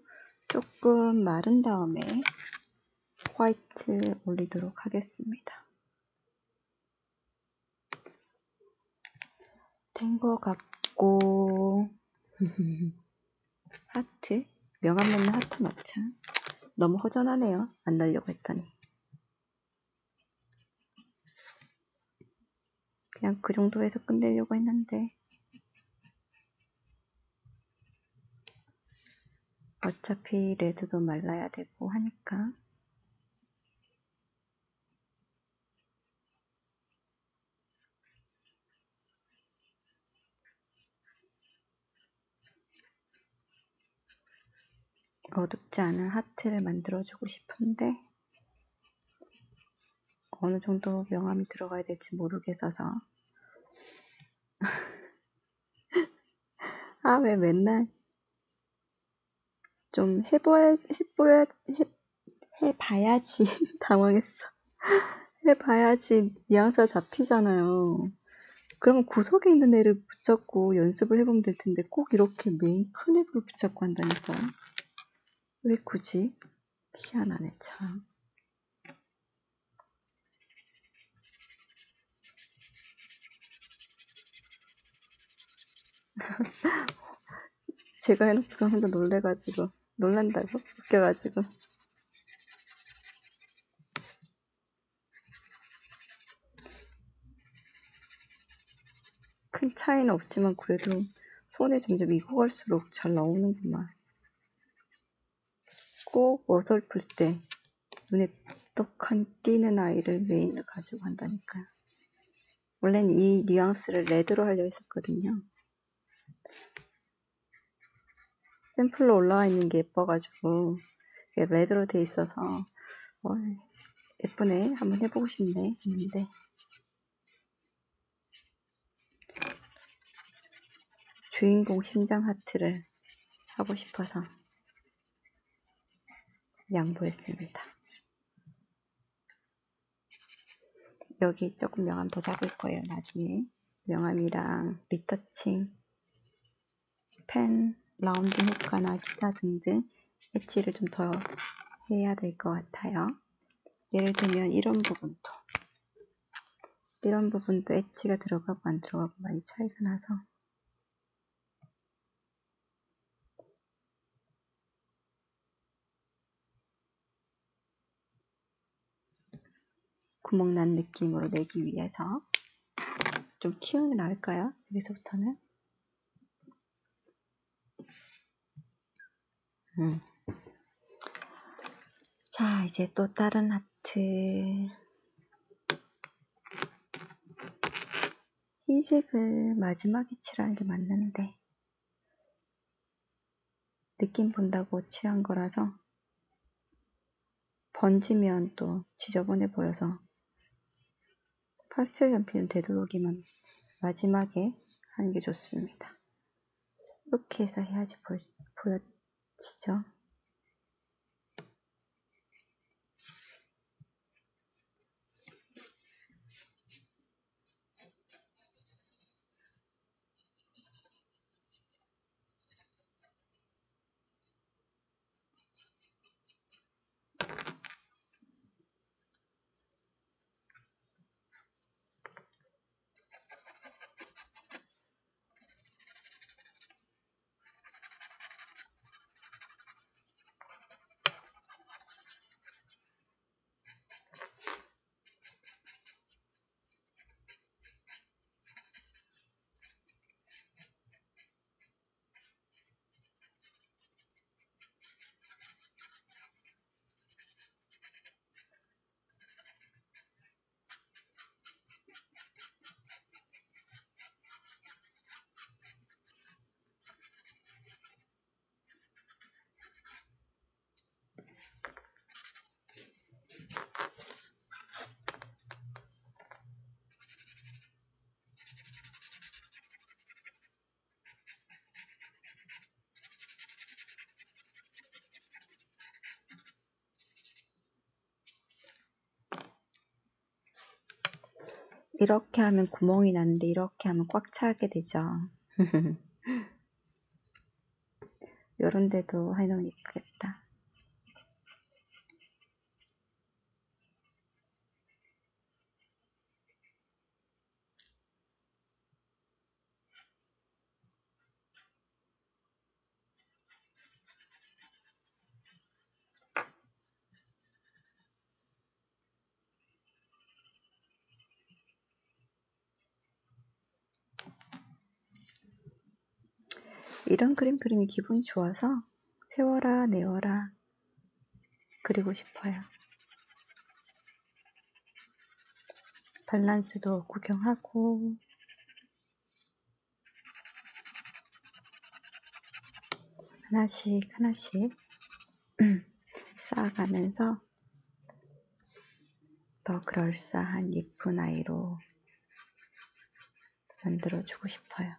조금 마른 다음에 화이트 올리도록 하겠습니다. 된 거 같고 하트? 명암 넣는 하트 넣자. 너무 허전하네요. 안 넣으려고 했더니. 그냥 그 정도에서 끝내려고 했는데 어차피 레드도 말라야 되고 하니까. 어둡지 않은 하트를 만들어주고 싶은데 어느 정도 명암이 들어가야 될지 모르겠어서 아, 왜 맨날 좀 해봐야지 당황했어. 해봐야지 뉘앙스가 잡히잖아요. 그러면 구석에 있는 애를 붙잡고 연습을 해보면 될 텐데 꼭 이렇게 메인 큰 애를 붙잡고 한다니까. 왜 굳이? 희한하네 참. 제가 해놓고서 혼자 놀란다고? 웃겨가지고. 큰 차이는 없지만 그래도 손에 점점 익어갈수록 잘 나오는구만. 꼭 어설플 때 눈에 떡하니 띄는 아이를 메인을 가지고 한다니까요. 원래는 이 뉘앙스를 레드로 하려 했었거든요. 샘플로 올라와 있는 게 예뻐가지고 레드로 돼 있어서 예쁘네, 한번 해보고 싶네 했는데 주인공 심장 하트를 하고 싶어서 양보했습니다. 여기 조금 명암 더 잡을 거예요. 나중에 명암이랑 리터칭, 펜, 라운드 효과나 기타 등등 엣지를 좀 더 해야 될 것 같아요. 예를 들면 이런 부분도 엣지가 들어가고 안 들어가고 많이 차이가 나서 구멍 난 느낌으로 내기 위해서 좀 튀우는 게 나을까요? 여기서부터는 자, 이제 또 다른 하트. 흰색을 마지막에 칠하는 게 맞는데 느낌 본다고 칠한 거라서 번지면 또 지저분해 보여서 파스텔 연필은 되도록이면 마지막에 하는 게 좋습니다. 이렇게 해서 해야지 보여지죠. 이렇게 하면 구멍이 나는데 이렇게 하면 꽉 차게 되죠. 요런 데도 해놓으면 예쁘겠다. 이런 그림 그림이 기분이 좋아서 세워라 내워라 그리고 싶어요. 밸런스도 구경하고 하나씩 쌓아가면서 더 그럴싸한 예쁜 아이로 만들어주고 싶어요.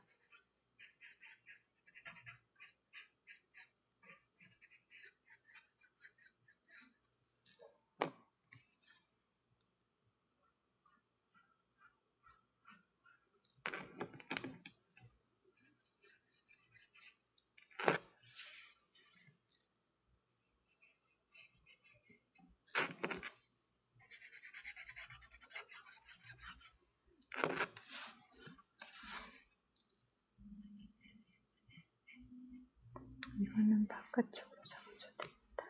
이거는 바깥쪽으로 잡아줘야 되겠다.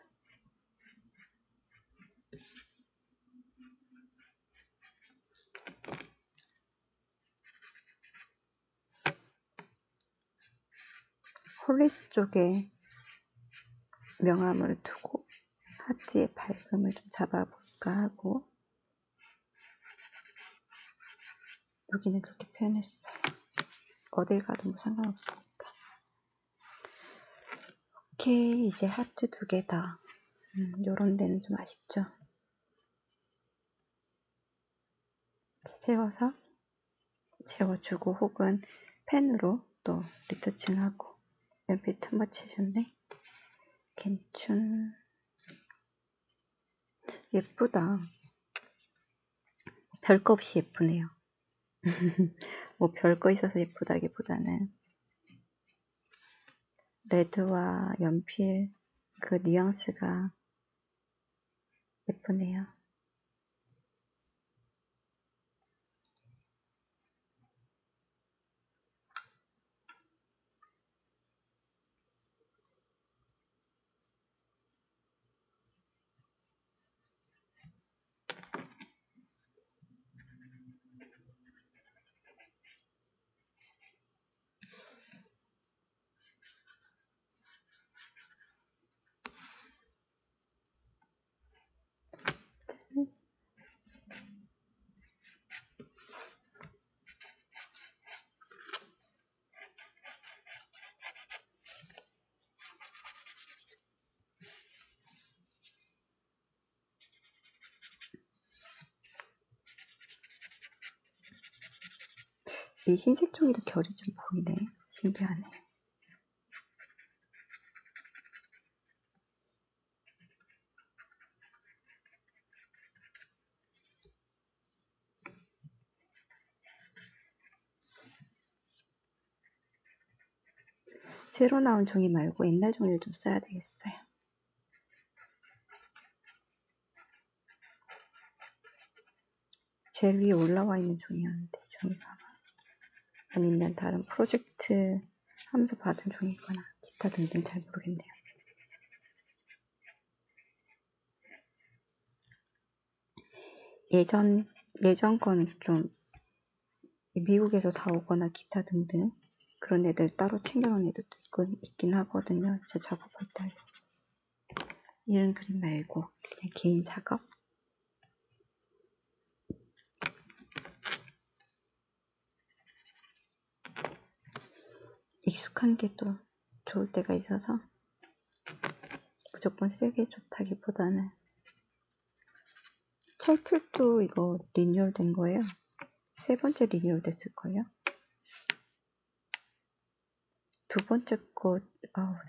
홀리스 쪽에 명암을 두고 하트의 밝음을 좀 잡아볼까 하고 여기는 그렇게 표현했어요. 어딜 가도 뭐 상관없으니까. 오케이, 이제 하트 2개 더. 요런 데는 좀 아쉽죠? 이렇게 세워서 재워주고 혹은 펜으로 또 리터칭하고 연필 투머치셨네. 괜춘. 예쁘다. 별거 없이 예쁘네요. 뭐 별거 있어서 예쁘다기보다는 레드와 연필 그 뉘앙스가 예쁘네요. 이 흰색 종이도 결이 좀 보이네. 신기하네. 새로 나온 종이 말고 옛날 종이를 좀 써야 되겠어요. 제일 위에 올라와 있는 종이였는데 종이가 아니면 다른 프로젝트 하면서 받은 종이거나 기타 등등 잘 모르겠네요. 예전 거는 좀 미국에서 사오거나 기타 등등 그런 애들 따로 챙겨놓은 애들도 있긴 하거든요. 제 작업할 때. 이런 그림 말고 그냥 개인 작업. 익숙한 게 또 좋을 때가 있어서 무조건 세게 좋다기보다는 찰필도 이거 리뉴얼 된 거예요. 3번째 리뉴얼 됐을걸요? 2번째 거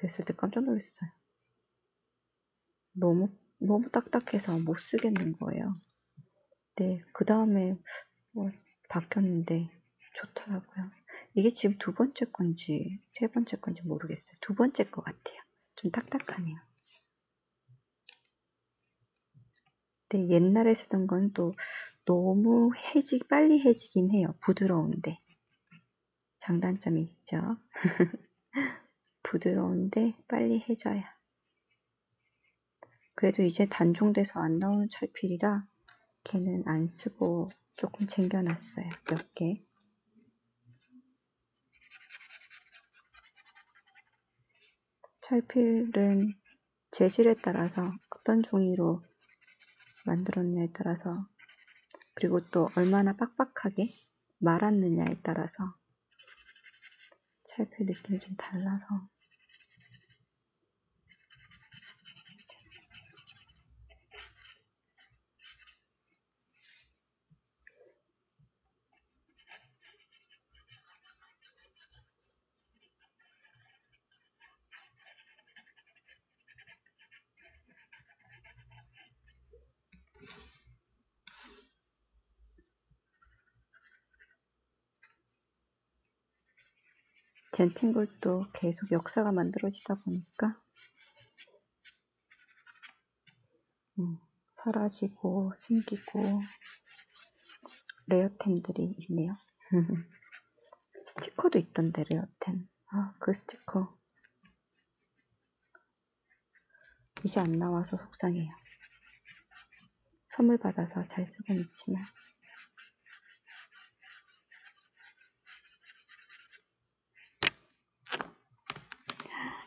됐을 때 깜짝 놀랐어요. 너무 딱딱해서 못 쓰겠는 거예요. 네, 그 다음에 바뀌었는데 좋더라고요. 이게 지금 2번째 건지 3번째 건지 모르겠어요. 2번째 거 같아요. 좀 딱딱하네요. 근데 옛날에 쓰던 건 또 너무 빨리 해지긴 해요. 부드러운데. 장단점이 있죠. 부드러운데 빨리 해져요. 그래도 이제 단종돼서 안 나오는 찰필이라 걔는 안 쓰고 조금 챙겨놨어요. 몇 개. 찰필은 재질에 따라서 어떤 종이로 만들었느냐에 따라서, 그리고 또 얼마나 빡빡하게 말았느냐에 따라서 찰필 느낌이 좀 달라서. 젠팅볼도 계속 역사가 만들어지다 보니까 사라지고 생기고 레어템들이 있네요. 스티커도 있던데, 레어템. 그 스티커 이제 안 나와서 속상해요. 선물 받아서 잘 쓰곤 있지만.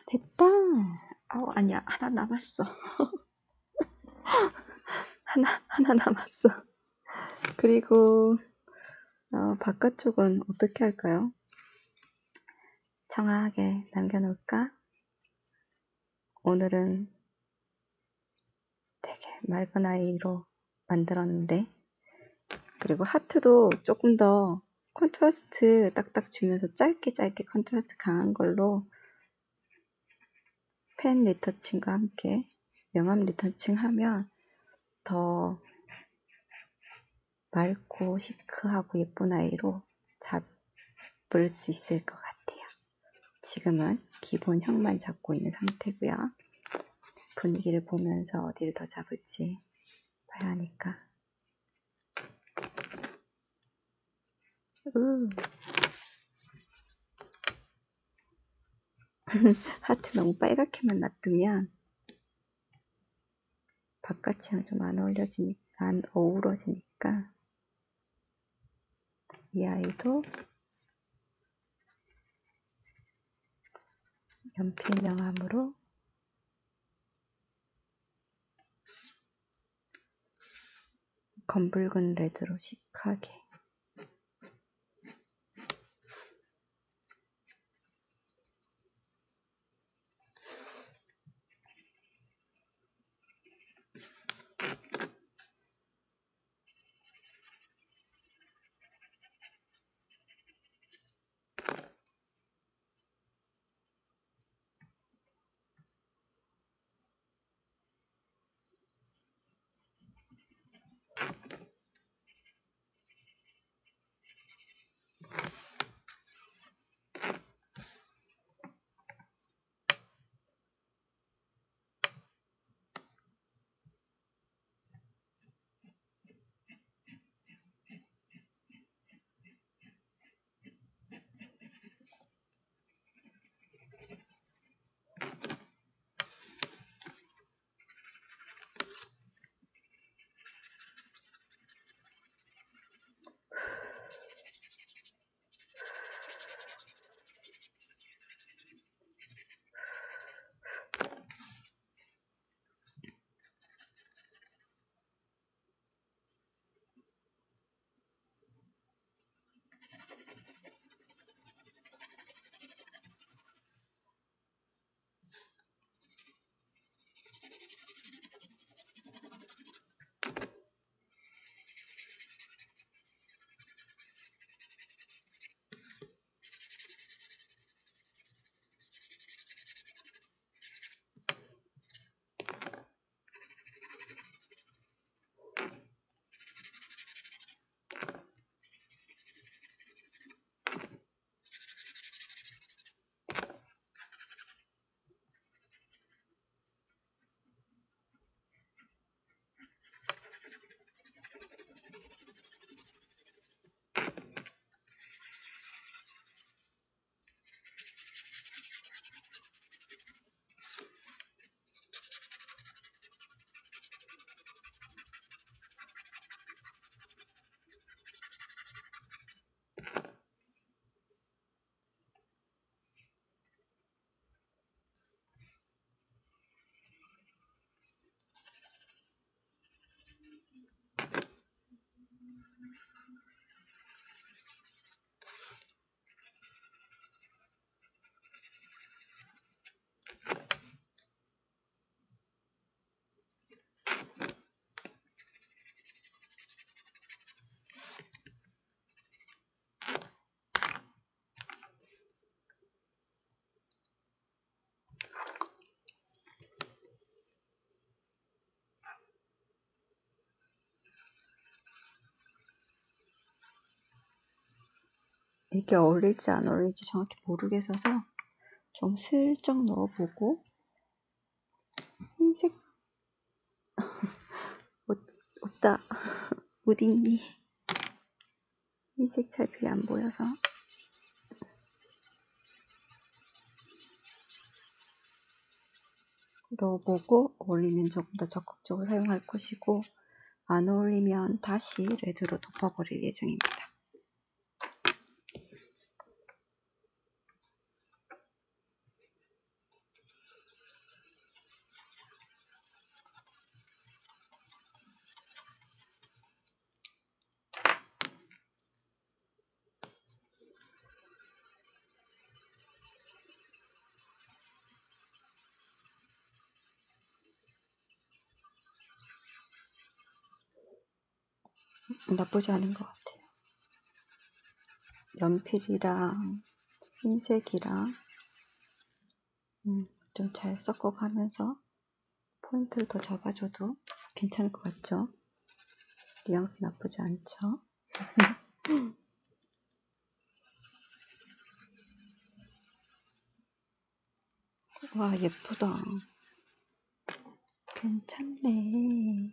됐다. 아니야, 하나 남았어. 하나 남았어. 그리고 바깥쪽은 어떻게 할까요? 청아하게 남겨놓을까? 오늘은 되게 맑은 아이로 만들었는데, 그리고 하트도 조금 더 컨트라스트 딱딱 주면서 짧게 컨트라스트 강한 걸로 펜 리터칭과 함께 명암 리터칭 하면 더 맑고 시크하고 예쁜 아이로 잡을 수 있을 것 같아요. 지금은 기본형만 잡고 있는 상태고요. 분위기를 보면서 어디를 더 잡을지 봐야 하니까. 하트 너무 빨갛게만 놔두면 바깥이랑 좀 안 어우러지니까 이 아이도 연필 명암으로 검붉은 레드로 시크하게. 이게 어울릴지 안 어울릴지 정확히 모르겠어서 좀 슬쩍 넣어보고 흰색 없다. 못 입니. 흰색 찰필이 안 보여서 넣어보고 어울리면 조금 더 적극적으로 사용할 것이고 안 어울리면 다시 레드로 덮어버릴 예정입니다. 나쁘지 않은 것 같아요. 연필이랑 흰색이랑 좀 잘 섞어가면서 포인트를 더 잡아줘도 괜찮을 것 같죠? 뉘앙스 나쁘지 않죠? 와, 예쁘다. 괜찮네.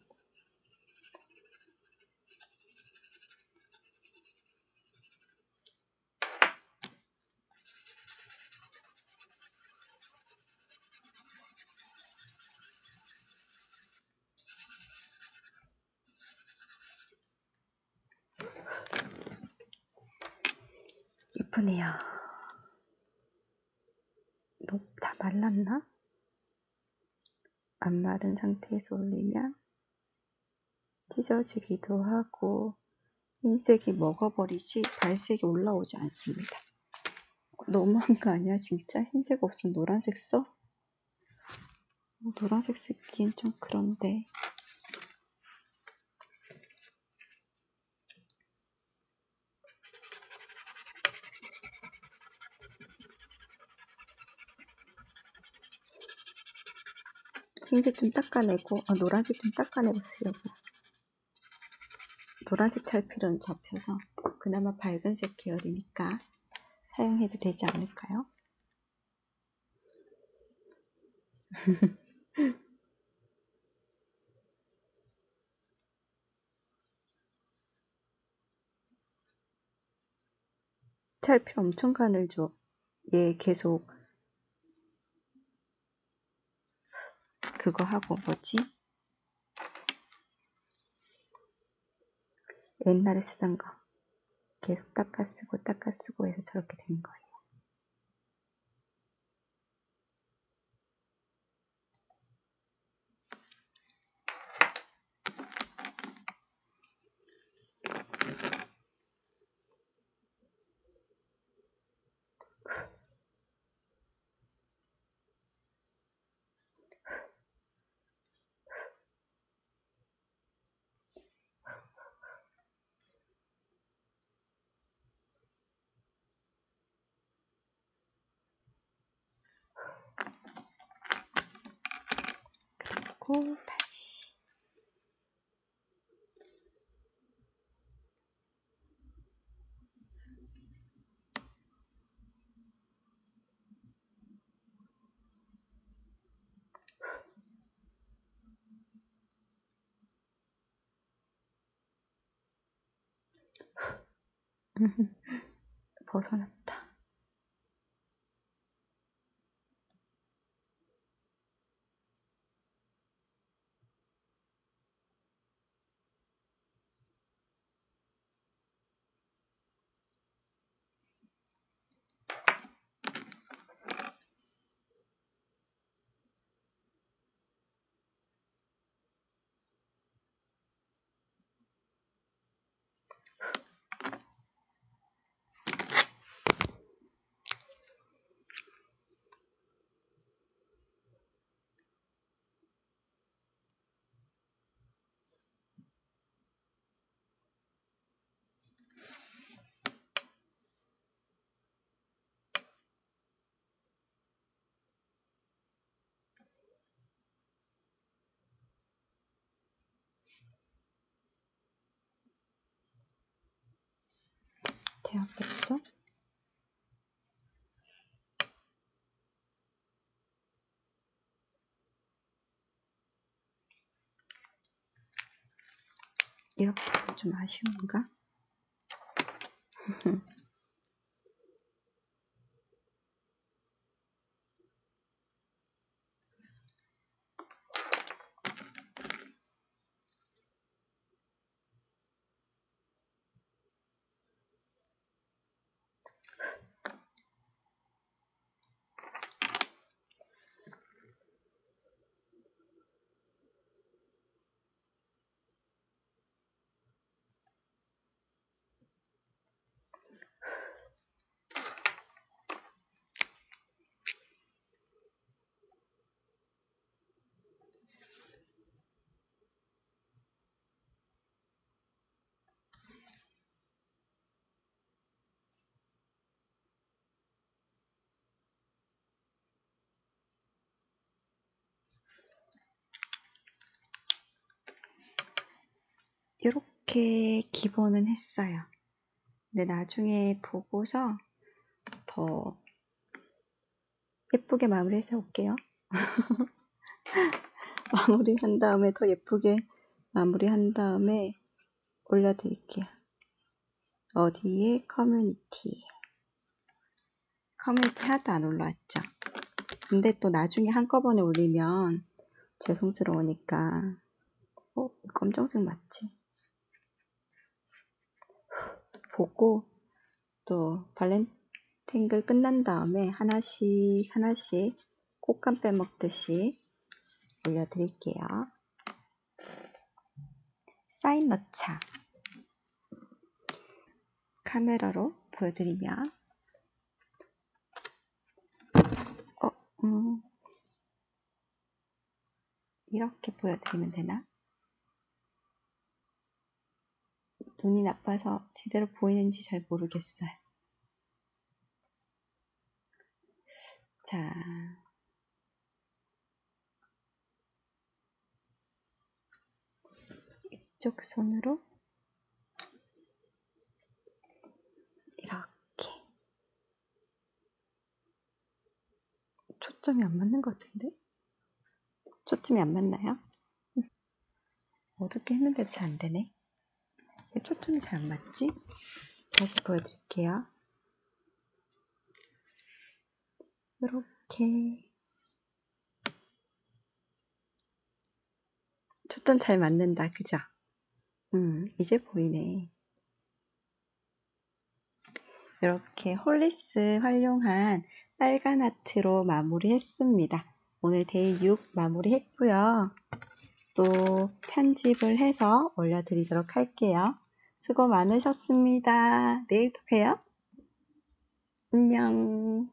예쁘네요. 다 말랐나? 안 마른 상태에서 올리면 찢어지기도 하고 흰색이 먹어버리지 발색이 올라오지 않습니다. 너무한 거 아니야 진짜? 흰색 없으면 노란색 써? 노란색 쓰기엔 좀 그런데 흰색 좀 닦아내고 노란색 좀 닦아내고 쓰려고. 노란색 찰필은 접혀서 그나마 밝은색 계열이니까 사용해도 되지 않을까요? 찰필 엄청 간을 줘. 얘 계속 그거 하고 뭐지? 옛날에 쓰던 거 계속 닦아 쓰고 해서 저렇게 된 거예요. 그리고 다시 벗어났다. 되었겠죠? 이렇게 좀 아쉬운가? 이렇게 기본은 했어요. 근데 나중에 보고서 더 예쁘게 마무리해서 올게요. 마무리한 다음에 더 예쁘게 마무리한 다음에 올려드릴게요. 어디에? 커뮤니티 하나도 안 올라왔죠? 근데 또 나중에 한꺼번에 올리면 죄송스러우니까 검정색 맞지? 보고 또 발렌탱글 끝난 다음에 하나씩 꽃감 빼먹듯이 올려드릴게요. 사인 넣자. 카메라로 보여드리면 이렇게 보여드리면 되나? 눈이 나빠서 제대로 보이는지 잘 모르겠어요. 자, 이쪽 손으로 이렇게. 초점이 안 맞는 것 같은데? 초점이 안 맞나요? 어둡게 했는데도 잘 안 되네. 왜 초점이 잘 안 맞지? 다시 보여드릴게요. 이렇게. 초점 잘 맞는다, 그죠? 이제 보이네. 이렇게 홀리스 활용한 빨간 아트로 마무리했습니다. 오늘 데이 6 마무리했고요. 또 편집을 해서 올려드리도록 할게요. 수고 많으셨습니다. 내일 또 봬요. 안녕.